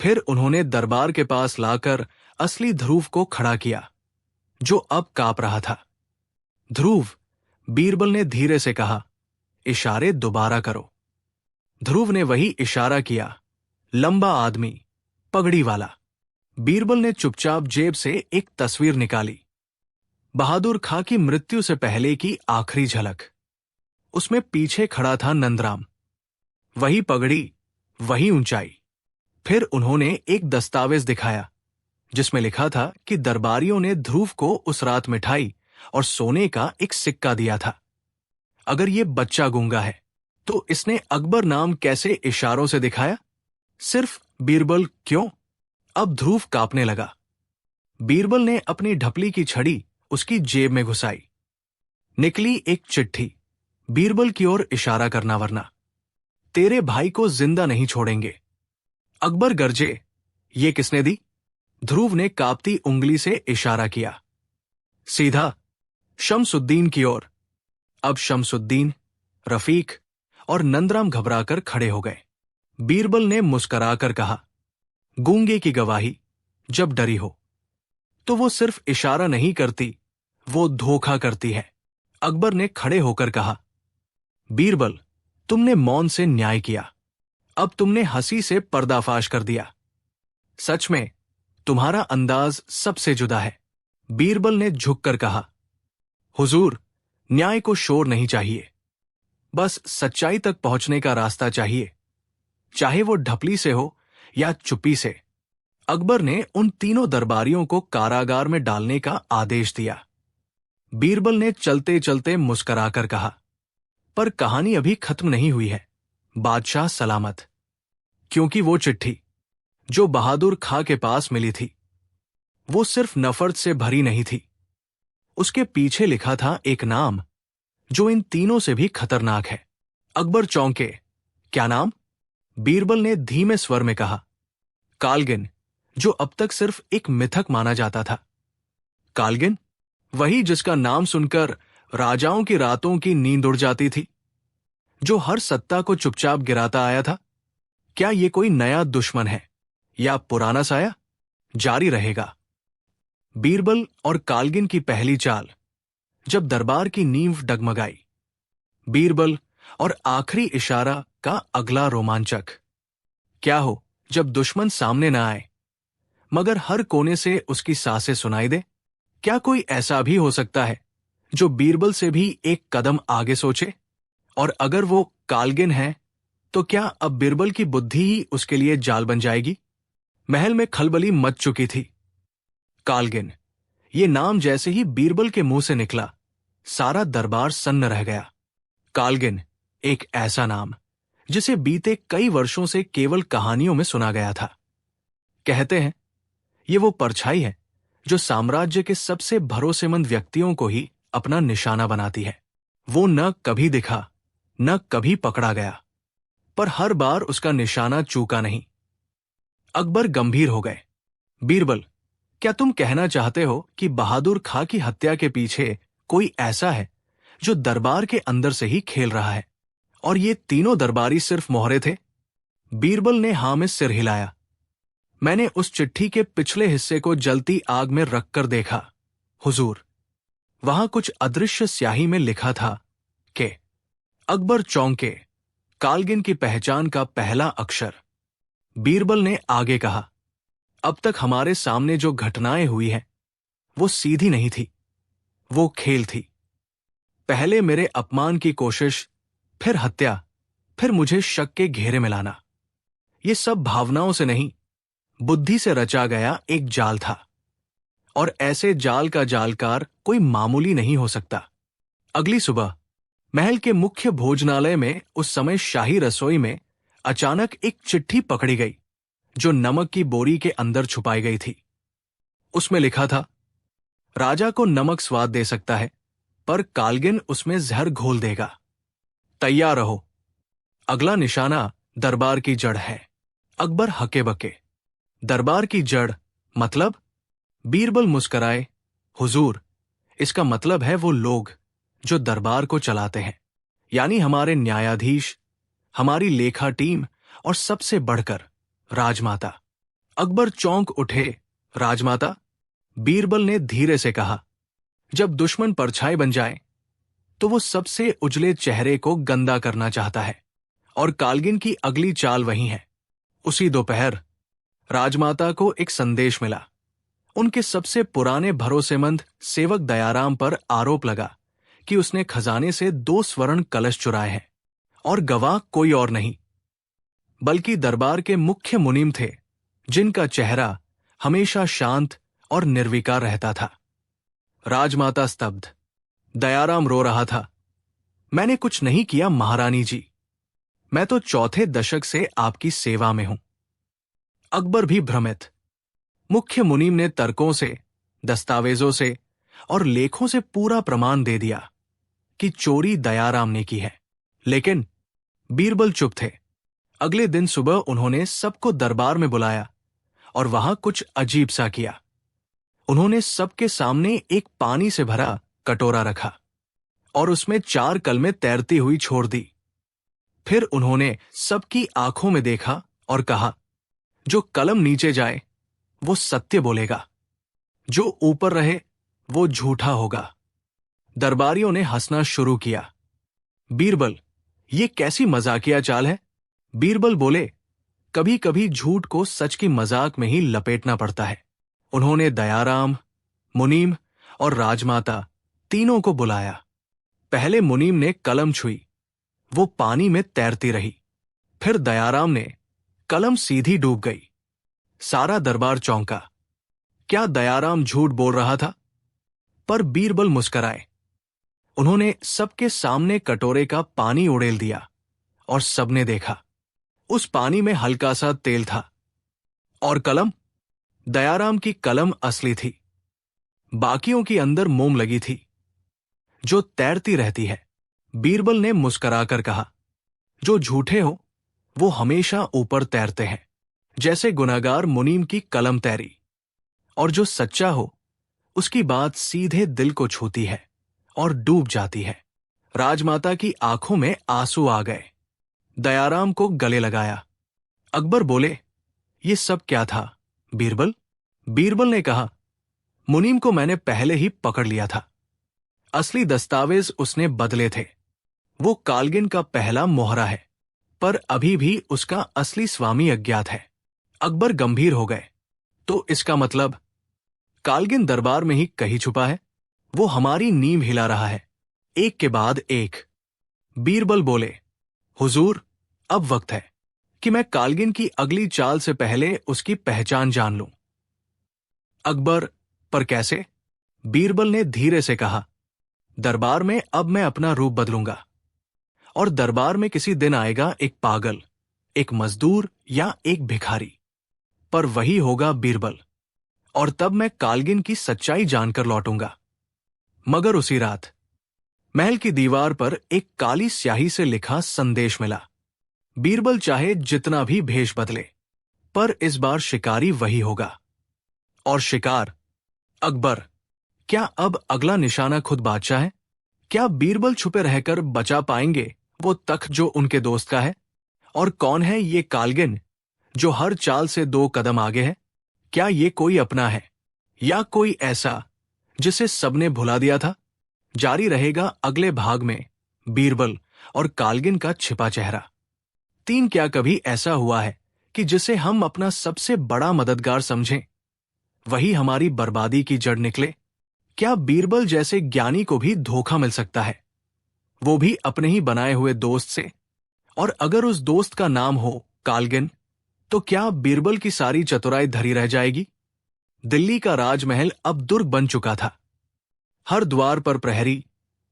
S1: फिर उन्होंने दरबार के पास लाकर असली ध्रुव को खड़ा किया, जो अब कांप रहा था। ध्रुव, बीरबल ने धीरे से कहा, इशारे दोबारा करो। ध्रुव ने वही इशारा किया, लंबा आदमी, पगड़ी वाला। बीरबल ने चुपचाप जेब से एक तस्वीर निकाली, बहादुर खां की मृत्यु से पहले की आखिरी झलक। उसमें पीछे खड़ा था नंदराम, वही पगड़ी, वही ऊंचाई। फिर उन्होंने एक दस्तावेज दिखाया जिसमें लिखा था कि दरबारियों ने ध्रुव को उस रात मिठाई और सोने का एक सिक्का दिया था। अगर ये बच्चा गूंगा है तो इसने अकबर नाम कैसे इशारों से दिखाया? सिर्फ बीरबल क्यों? अब ध्रुव कांपने लगा। बीरबल ने अपनी ढपली की छड़ी उसकी जेब में घुसाई। निकली एक चिट्ठी, बीरबल की ओर इशारा करना, वरना तेरे भाई को जिंदा नहीं छोड़ेंगे। अकबर गरजे, ये किसने दी? ध्रुव ने कांपती उंगली से इशारा किया, सीधा शमसुद्दीन की ओर। अब शमसुद्दीन, रफीक और नंदराम घबराकर खड़े हो गए। बीरबल ने मुस्कुराकर कहा, गूंगे की गवाही जब डरी हो तो वो सिर्फ इशारा नहीं करती, वो धोखा करती है। अकबर ने खड़े होकर कहा, बीरबल, तुमने मौन से न्याय किया, अब तुमने हंसी से पर्दाफाश कर दिया। सच में तुम्हारा अंदाज सबसे जुदा है। बीरबल ने झुककर कहा, हुजूर, न्याय को शोर नहीं चाहिए, बस सच्चाई तक पहुंचने का रास्ता चाहिए, चाहे वो ढपली से हो या चुप्पी से। अकबर ने उन तीनों दरबारियों को कारागार में डालने का आदेश दिया। बीरबल ने चलते चलते मुस्कराकर कहा, पर कहानी अभी खत्म नहीं हुई है, बादशाह सलामत। क्योंकि वो चिट्ठी जो बहादुर खां के पास मिली थी, वो सिर्फ नफरत से भरी नहीं थी। उसके पीछे लिखा था एक नाम जो इन तीनों से भी खतरनाक है। अकबर चौंके। क्या नाम? बीरबल ने धीमे स्वर में कहा, कालगिन, जो अब तक सिर्फ एक मिथक माना जाता था। कालगिन? वही जिसका नाम सुनकर राजाओं की रातों की नींद उड़ जाती थी, जो हर सत्ता को चुपचाप गिराता आया था। क्या ये कोई नया दुश्मन है या पुराना साया? जारी रहेगा। बीरबल और कालगिन की पहली चाल। जब दरबार की नींव डगमगाई, बीरबल और आखिरी इशारा का अगला रोमांचक। क्या हो जब दुश्मन सामने न आए, मगर हर कोने से उसकी सांसें सुनाई दे? क्या कोई ऐसा भी हो सकता है जो बीरबल से भी एक कदम आगे सोचे? और अगर वो कालगिन है, तो क्या अब बीरबल की बुद्धि ही उसके लिए जाल बन जाएगी? महल में खलबली मच चुकी थी। कालगिन, ये नाम जैसे ही बीरबल के मुंह से निकला, सारा दरबार सन्न रह गया। कालगिन, एक ऐसा नाम जिसे बीते कई वर्षों से केवल कहानियों में सुना गया था। कहते हैं ये वो परछाई है जो साम्राज्य के सबसे भरोसेमंद व्यक्तियों को ही अपना निशाना बनाती है। वो न कभी दिखा, न कभी पकड़ा गया, पर हर बार उसका निशाना चूका नहीं। अकबर गंभीर हो गए। बीरबल, क्या तुम कहना चाहते हो कि बहादुर खां की हत्या के पीछे कोई ऐसा है जो दरबार के अंदर से ही खेल रहा है, और ये तीनों दरबारी सिर्फ मोहरे थे? बीरबल ने हां में सिर हिलाया। मैंने उस चिट्ठी के पिछले हिस्से को जलती आग में रखकर देखा, हुजूर। वहां कुछ अदृश्य स्याही में लिखा था कि अकबर चौंके। कालगिन की पहचान का पहला अक्षर। बीरबल ने आगे कहा, अब तक हमारे सामने जो घटनाएं हुई हैं, वो सीधी नहीं थी, वो खेल थी। पहले मेरे अपमान की कोशिश, फिर हत्या, फिर मुझे शक के घेरे में लाना। ये सब भावनाओं से नहीं, बुद्धि से रचा गया एक जाल था, और ऐसे जाल का जालकार कोई मामूली नहीं हो सकता। अगली सुबह महल के मुख्य भोजनालय में उस समय शाही रसोई में अचानक एक चिट्ठी पकड़ी गई जो नमक की बोरी के अंदर छुपाई गई थी। उसमें लिखा था, राजा को नमक स्वाद दे सकता है, पर कालगिन उसमें जहर घोल देगा। तैयार रहो, अगला निशाना दरबार की जड़ है। अकबर हके बके। दरबार की जड़ मतलब? बीरबल मुस्कराए। हुजूर, इसका मतलब है वो लोग जो दरबार को चलाते हैं, यानी हमारे न्यायाधीश, हमारी लेखा टीम, और सबसे बढ़कर राजमाता। अकबर चौंक उठे। राजमाता? बीरबल ने धीरे से कहा, जब दुश्मन परछाई बन जाए तो वो सबसे उजले चेहरे को गंदा करना चाहता है, और कालगिन की अगली चाल वही है। उसी दोपहर राजमाता को एक संदेश मिला। उनके सबसे पुराने भरोसेमंद सेवक दयाराम पर आरोप लगा कि उसने खजाने से 2 स्वर्ण कलश चुराए हैं, और गवाह कोई और नहीं बल्कि दरबार के मुख्य मुनीम थे, जिनका चेहरा हमेशा शांत और निर्विकार रहता था। राजमाता स्तब्ध। दयाराम रो रहा था। मैंने कुछ नहीं किया महारानी जी, मैं तो चौथे दशक से आपकी सेवा में हूं। अकबर भी भ्रमित। मुख्य मुनीम ने तर्कों से, दस्तावेजों से और लेखों से पूरा प्रमाण दे दिया कि चोरी दयाराम ने की है, लेकिन बीरबल चुप थे। अगले दिन सुबह उन्होंने सबको दरबार में बुलाया और वहां कुछ अजीब सा किया। उन्होंने सबके सामने एक पानी से भरा कटोरा रखा और उसमें 4 कलमें तैरती हुई छोड़ दी। फिर उन्होंने सबकी आंखों में देखा और कहा, जो कलम नीचे जाए वो सत्य बोलेगा, जो ऊपर रहे वो झूठा होगा। दरबारियों ने हंसना शुरू किया। बीरबल, ये कैसी मजाकिया चाल है? बीरबल बोले, कभी कभी झूठ को सच की मजाक में ही लपेटना पड़ता है। उन्होंने दयाराम, मुनीम और राजमाता तीनों को बुलाया। पहले मुनीम ने कलम छुई, वो पानी में तैरती रही। फिर दयाराम ने, कलम सीधी डूब गई। सारा दरबार चौंका। क्या दयाराम झूठ बोल रहा था? पर बीरबल मुस्कराए। उन्होंने सबके सामने कटोरे का पानी उड़ेल दिया और सबने देखा, उस पानी में हल्का सा तेल था। और कलम? दयाराम की कलम असली थी, बाकियों की अंदर मोम लगी थी, जो तैरती रहती है। बीरबल ने मुस्कराकर कहा, जो झूठे हो वो हमेशा ऊपर तैरते हैं, जैसे गुनाहगार मुनीम की कलम तैरी। और जो सच्चा हो उसकी बात सीधे दिल को छूती है और डूब जाती है। राजमाता की आंखों में आंसू आ गए। दयाराम को गले लगाया। अकबर बोले, ये सब क्या था बीरबल? बीरबल ने कहा, मुनीम को मैंने पहले ही पकड़ लिया था। असली दस्तावेज उसने बदले थे। वो कालगिन का पहला मोहरा है, पर अभी भी उसका असली स्वामी अज्ञात है। अकबर गंभीर हो गए। तो इसका मतलब कालगिन दरबार में ही कहीं छुपा है? वो हमारी नींव हिला रहा है, एक के बाद एक। बीरबल बोले, हुजूर, अब वक्त है कि मैं कालगिन की अगली चाल से पहले उसकी पहचान जान लूं। अकबर, पर कैसे? बीरबल ने धीरे से कहा, दरबार में अब मैं अपना रूप बदलूंगा, और दरबार में किसी दिन आएगा एक पागल, एक मजदूर या एक भिखारी, पर वही होगा बीरबल। और तब मैं कालगिन की सच्चाई जानकर लौटूंगा। मगर उसी रात महल की दीवार पर एक काली स्याही से लिखा संदेश मिला। बीरबल चाहे जितना भी भेष बदले, पर इस बार शिकारी वही होगा। और शिकार? अकबर, क्या अब अगला निशाना खुद बादशाह है? क्या बीरबल छुपे रहकर बचा पाएंगे वो तख्त जो उनके दोस्त का है? और कौन है ये कालगिन जो हर चाल से 2 कदम आगे है? क्या ये कोई अपना है या कोई ऐसा जिसे सबने भुला दिया था? जारी रहेगा अगले भाग में बीरबल और कालगिन का छिपा चेहरा। 3, क्या कभी ऐसा हुआ है कि जिसे हम अपना सबसे बड़ा मददगार समझें, वही हमारी बर्बादी की जड़ निकले? क्या बीरबल जैसे ज्ञानी को भी धोखा मिल सकता है, वो भी अपने ही बनाए हुए दोस्त से? और अगर उस दोस्त का नाम हो कालगिन, तो क्या बीरबल की सारी चतुराई धरी रह जाएगी? दिल्ली का राजमहल अब दुर्ग बन चुका था। हर द्वार पर प्रहरी,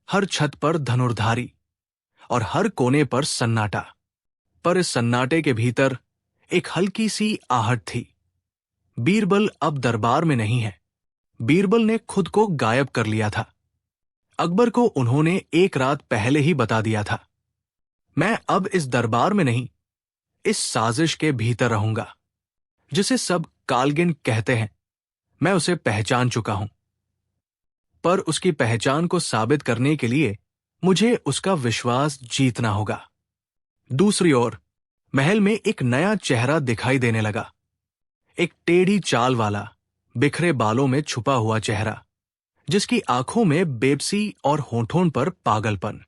S1: हर छत पर धनुर्धारी और हर कोने पर सन्नाटा। पर इस सन्नाटे के भीतर एक हल्की सी आहट थी। बीरबल अब दरबार में नहीं है। बीरबल ने खुद को गायब कर लिया था। अकबर को उन्होंने एक रात पहले ही बता दिया था, मैं अब इस दरबार में नहीं, इस साजिश के भीतर रहूंगा जिसे सब कालगिन कहते हैं। मैं उसे पहचान चुका हूं, पर उसकी पहचान को साबित करने के लिए मुझे उसका विश्वास जीतना होगा। दूसरी ओर महल में एक नया चेहरा दिखाई देने लगा। एक टेढ़ी चाल वाला, बिखरे बालों में छुपा हुआ चेहरा, जिसकी आंखों में बेबसी और होठों पर पागलपन।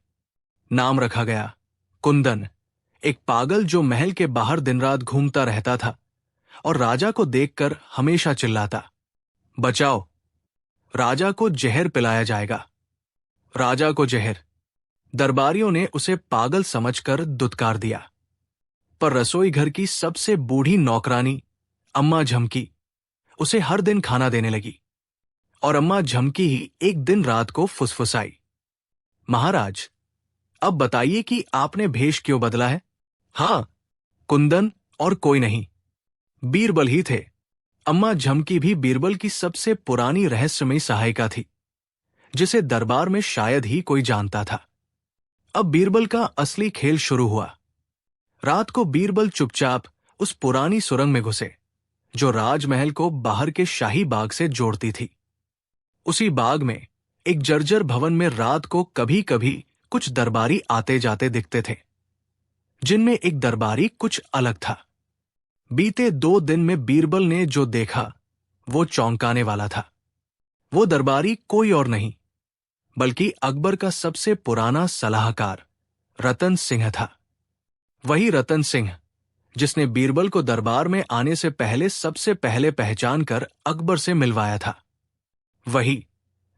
S1: नाम रखा गया कुंदन, एक पागल जो महल के बाहर दिन रात घूमता रहता था और राजा को देखकर हमेशा चिल्लाता, बचाओ, राजा को जहर पिलाया जाएगा। राजा को जहर। दरबारियों ने उसे पागल समझकर दुत्कार दिया। पर रसोई घर की सबसे बूढ़ी नौकरानी अम्मा झमकी उसे हर दिन खाना देने लगी, और अम्मा झमकी ही एक दिन रात को फुसफुसाई, महाराज, अब बताइए कि आपने भेष क्यों बदला है? हां, कुंदन और कोई नहीं, बीरबल ही थे। अम्मा झमकी भी बीरबल की सबसे पुरानी रहस्यमयी सहायिका थी, जिसे दरबार में शायद ही कोई जानता था। अब बीरबल का असली खेल शुरू हुआ। रात को बीरबल चुपचाप उस पुरानी सुरंग में घुसे जो राजमहल को बाहर के शाही बाग से जोड़ती थी। उसी बाग में एक जर्जर भवन में रात को कभी कभी कुछ दरबारी आते जाते दिखते थे, जिनमें एक दरबारी कुछ अलग था। बीते 2 दिन में बीरबल ने जो देखा वो चौंकाने वाला था। वो दरबारी कोई और नहीं बल्कि अकबर का सबसे पुराना सलाहकार रतन सिंह था। वही रतन सिंह जिसने बीरबल को दरबार में आने से पहले सबसे पहले पहचान कर अकबर से मिलवाया था। वही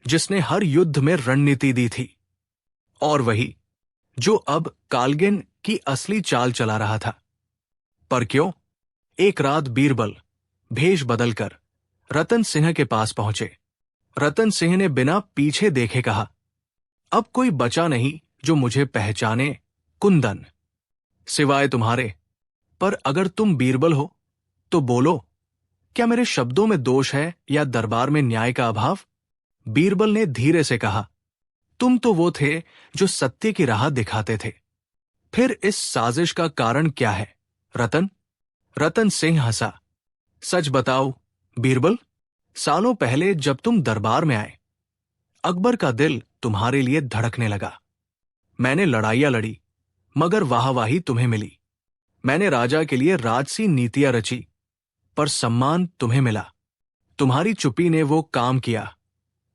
S1: जिसने हर युद्ध में रणनीति दी थी, और वही जो अब कालगिन की असली चाल चला रहा था। पर क्यों? एक रात बीरबल भेष बदलकर रतन सिंह के पास पहुंचे। रतन सिंह ने बिना पीछे देखे कहा, अब कोई बचा नहीं जो मुझे पहचाने कुंदन, सिवाय तुम्हारे। पर अगर तुम बीरबल हो तो बोलो, क्या मेरे शब्दों में दोष है या दरबार में न्याय का अभाव? बीरबल ने धीरे से कहा, तुम तो वो थे जो सत्य की राह दिखाते थे। फिर इस साजिश का कारण क्या है रतन? रतन सिंह हंसा। सच बताओ बीरबल, सालों पहले जब तुम दरबार में आए, अकबर का दिल तुम्हारे लिए धड़कने लगा। मैंने लड़ाइयां लड़ी, मगर वाहवाही तुम्हें मिली। मैंने राजा के लिए राजसी नीतियां रची, पर सम्मान तुम्हें मिला। तुम्हारी चुप्पी ने वो काम किया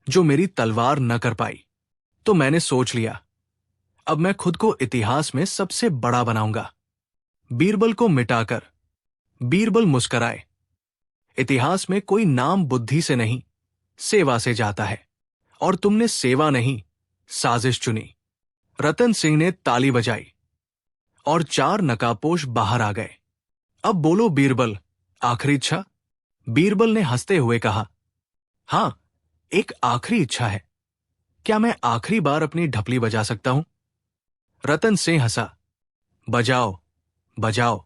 S1: जो मेरी तलवार न कर पाई। तो मैंने सोच लिया, अब मैं खुद को इतिहास में सबसे बड़ा बनाऊंगा। बीरबल को मिटाकर बीरबल मुस्कराए। इतिहास में कोई नाम बुद्धि से नहीं, सेवा से जाता है, और तुमने सेवा नहीं, साजिश चुनी। रतन सिंह ने ताली बजाई और 4 नकाबपोश बाहर आ गए। अब बोलो बीरबल, आखिरी इच्छा? बीरबल ने हंसते हुए कहा, हां, एक आखिरी इच्छा है। क्या मैं आखिरी बार अपनी ढपली बजा सकता हूं? रतन सिंह हंसा। बजाओ बजाओ।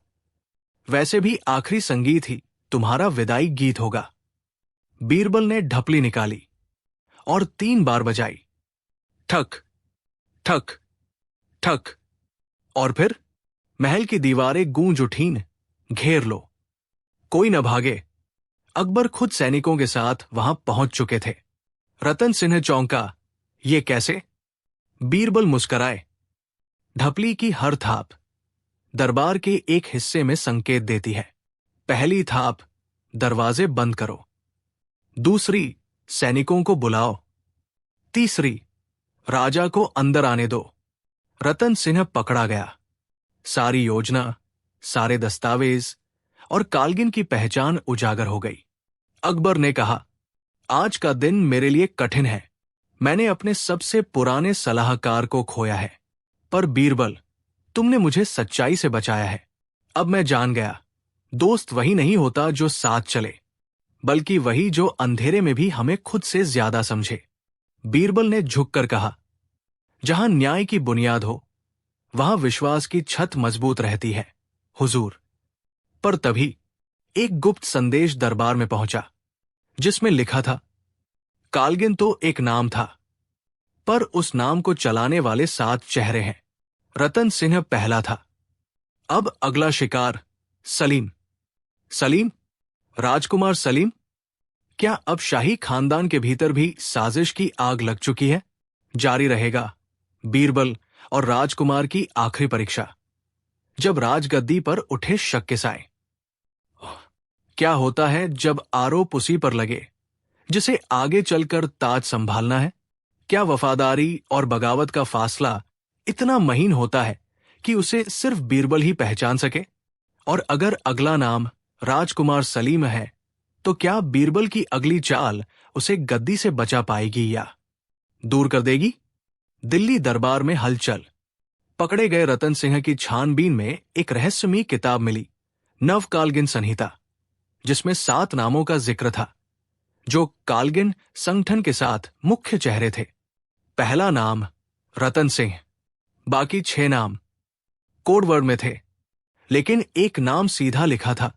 S1: वैसे भी आखिरी संगीत ही तुम्हारा विदाई गीत होगा। बीरबल ने ढपली निकाली और 3 बार बजाई, ठक ठक ठक। और फिर महल की दीवारें गूंज उठीं। घेर लो, कोई न भागे। अकबर खुद सैनिकों के साथ वहां पहुंच चुके थे। रतन सिंह चौंका, ये कैसे? बीरबल मुस्कराए। ढपली की हर थाप दरबार के एक हिस्से में संकेत देती है। पहली थाप, दरवाजे बंद करो। दूसरी, सैनिकों को बुलाओ। तीसरी, राजा को अंदर आने दो। रतन सिंह पकड़ा गया। सारी योजना, सारे दस्तावेज और कालगिन की पहचान उजागर हो गई। अकबर ने कहा, आज का दिन मेरे लिए कठिन है। मैंने अपने सबसे पुराने सलाहकार को खोया है। पर बीरबल, तुमने मुझे सच्चाई से बचाया है। अब मैं जान गया, दोस्त वही नहीं होता जो साथ चले, बल्कि वही जो अंधेरे में भी हमें खुद से ज्यादा समझे। बीरबल ने झुककर कहा, जहां न्याय की बुनियाद हो, वहां विश्वास की छत मजबूत रहती है, हुजूर। पर तभी एक गुप्त संदेश दरबार में पहुंचा, जिसमें लिखा था, कालगिन तो एक नाम था, पर उस नाम को चलाने वाले 7 चेहरे हैं। रतन सिंह पहला था। अब अगला शिकार, सलीम। सलीम, राजकुमार सलीम। क्या अब शाही खानदान के भीतर भी साजिश की आग लग चुकी है? जारी रहेगा बीरबल और राजकुमार की आखिरी परीक्षा, जब राजगद्दी पर उठे शक के साए। क्या होता है जब आरोप उसी पर लगे जिसे आगे चलकर ताज संभालना है? क्या वफादारी और बगावत का फासला इतना महीन होता है कि उसे सिर्फ बीरबल ही पहचान सके? और अगर अगला नाम राजकुमार सलीम है, तो क्या बीरबल की अगली चाल उसे गद्दी से बचा पाएगी या दूर कर देगी? दिल्ली दरबार में हलचल। पकड़े गए रतन सिंह की छानबीन में एक रहस्यमयी किताब मिली, नवकालगिन संहिता, जिसमें 7 नामों का जिक्र था जो कालगिन संगठन के साथ मुख्य चेहरे थे। पहला नाम रतन सिंह, बाकी 6 नाम कोडवर्ड में थे, लेकिन एक नाम सीधा लिखा था।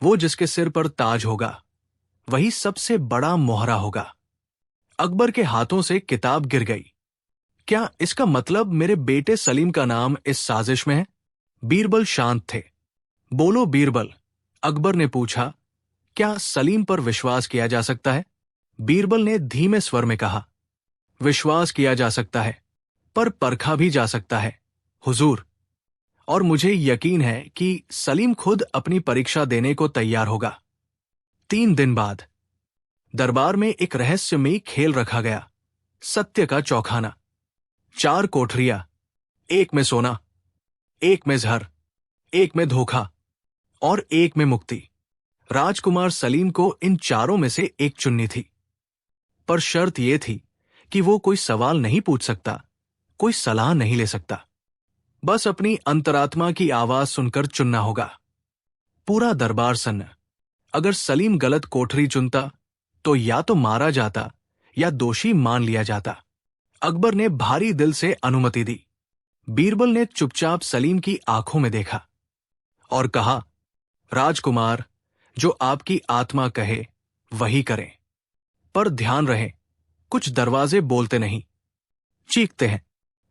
S1: वो जिसके सिर पर ताज होगा, वही सबसे बड़ा मोहरा होगा। अकबर के हाथों से किताब गिर गई। क्या इसका मतलब मेरे बेटे सलीम का नाम इस साजिश में है? बीरबल शांत थे। बोलो बीरबल, अकबर ने पूछा, क्या सलीम पर विश्वास किया जा सकता है? बीरबल ने धीमे स्वर में कहा, विश्वास किया जा सकता है, पर परखा भी जा सकता है, हुजूर। और मुझे यकीन है कि सलीम खुद अपनी परीक्षा देने को तैयार होगा। 3 दिन बाद दरबार में एक रहस्यमयी खेल रखा गया, सत्य का चौखाना। 4 कोठरियां, एक में सोना, एक में जहर, एक में धोखा। और एक में मुक्ति। राजकुमार सलीम को इन चारों में से एक चुननी थी, पर शर्त यह थी कि वो कोई सवाल नहीं पूछ सकता, कोई सलाह नहीं ले सकता, बस अपनी अंतरात्मा की आवाज सुनकर चुनना होगा। पूरा दरबार सन्न। अगर सलीम गलत कोठरी चुनता तो या तो मारा जाता या दोषी मान लिया जाता। अकबर ने भारी दिल से अनुमति दी। बीरबल ने चुपचाप सलीम की आंखों में देखा और कहा, राजकुमार, जो आपकी आत्मा कहे वही करें, पर ध्यान रहे कुछ दरवाजे बोलते नहीं, चीखते हैं।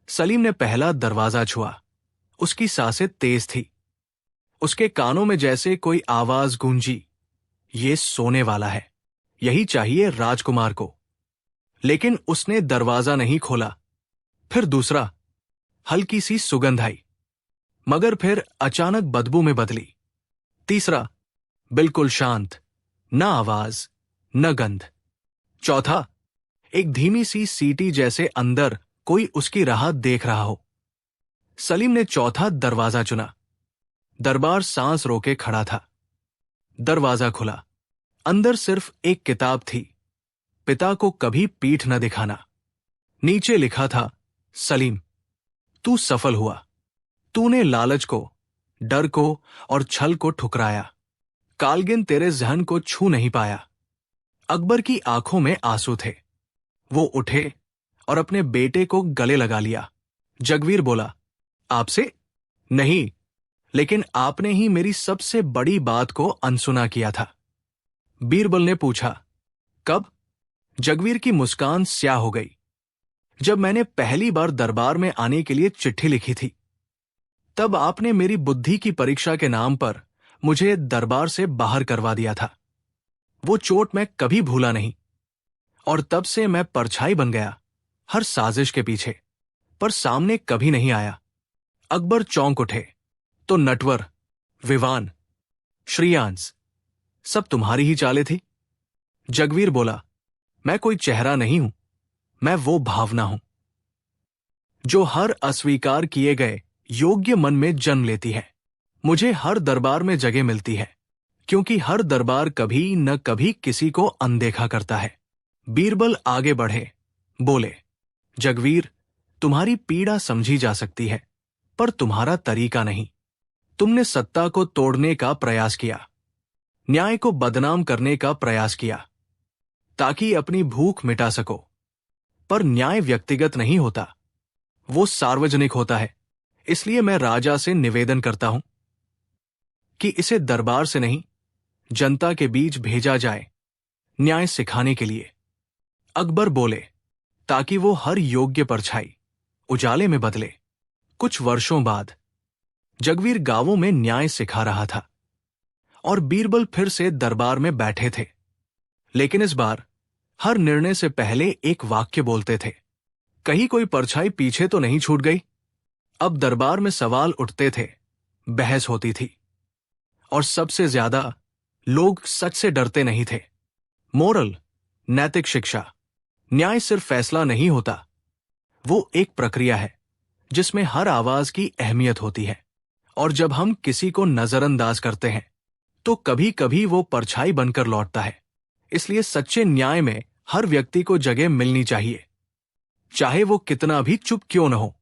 S1: सलीम ने पहला दरवाजा छुआ। उसकी सांसें तेज थी। उसके कानों में जैसे कोई आवाज गूंजी, ये सोने वाला है, यही चाहिए राजकुमार को। लेकिन उसने दरवाजा नहीं खोला। फिर दूसरा, हल्की सी सुगंध आई, मगर फिर अचानक बदबू में बदली। तीसरा, बिल्कुल शांत, न आवाज न गंध। चौथा, एक धीमी सी सीटी, जैसे अंदर कोई उसकी राह देख रहा हो। सलीम ने चौथा दरवाजा चुना। दरबार सांस रोके खड़ा था। दरवाजा खुला। अंदर सिर्फ एक किताब थी, पिता को कभी पीठ न दिखाना। नीचे लिखा था, सलीम, तू सफल हुआ। तूने लालच को, डर को और छल को ठुकराया। कालगिन तेरे जहन को छू नहीं पाया। अकबर की आंखों में आंसू थे। वो उठे और अपने बेटे को गले लगा लिया। जगवीर बोला, आपसे नहीं, लेकिन आपने ही मेरी सबसे बड़ी बात को अनसुना किया था। बीरबल ने पूछा, कब? जगवीर की मुस्कान स्याह हो गई। जब मैंने पहली बार दरबार में आने के लिए चिट्ठी लिखी थी, तब आपने मेरी बुद्धि की परीक्षा के नाम पर मुझे दरबार से बाहर करवा दिया था। वो चोट मैं कभी भूला नहीं, और तब से मैं परछाई बन गया, हर साजिश के पीछे, पर सामने कभी नहीं आया। अकबर चौंक उठे। तो नटवर, विवान, श्रीयांश, सब तुम्हारी ही चालें थी? जगवीर बोला, मैं कोई चेहरा नहीं हूं, मैं वो भावना हूं जो हर अस्वीकार किए गए योग्य मन में जन्म लेती है। मुझे हर दरबार में जगह मिलती है, क्योंकि हर दरबार कभी न कभी किसी को अनदेखा करता है। बीरबल आगे बढ़े, बोले, जगवीर, तुम्हारी पीड़ा समझी जा सकती है, पर तुम्हारा तरीका नहीं। तुमने सत्ता को तोड़ने का प्रयास किया, न्याय को बदनाम करने का प्रयास किया, ताकि अपनी भूख मिटा सको। पर न्याय व्यक्तिगत नहीं होता, वो सार्वजनिक होता है। इसलिए मैं राजा से निवेदन करता हूं कि इसे दरबार से नहीं, जनता के बीच भेजा जाए, न्याय सिखाने के लिए। अकबर बोले, ताकि वो हर योग्य परछाई उजाले में बदले। कुछ वर्षों बाद जगवीर गांवों में न्याय सिखा रहा था, और बीरबल फिर से दरबार में बैठे थे। लेकिन इस बार हर निर्णय से पहले एक वाक्य बोलते थे, कहीं कोई परछाई पीछे तो नहीं छूट गई। अब दरबार में सवाल उठते थे, बहस होती थी, और सबसे ज्यादा लोग सच से डरते नहीं थे। मोरल, नैतिक शिक्षा। न्याय सिर्फ फैसला नहीं होता, वो एक प्रक्रिया है जिसमें हर आवाज की अहमियत होती है। और जब हम किसी को नजरअंदाज करते हैं, तो कभी कभी वो परछाई बनकर लौटता है। इसलिए सच्चे न्याय में हर व्यक्ति को जगह मिलनी चाहिए, चाहे वो कितना भी चुप क्यों न हो।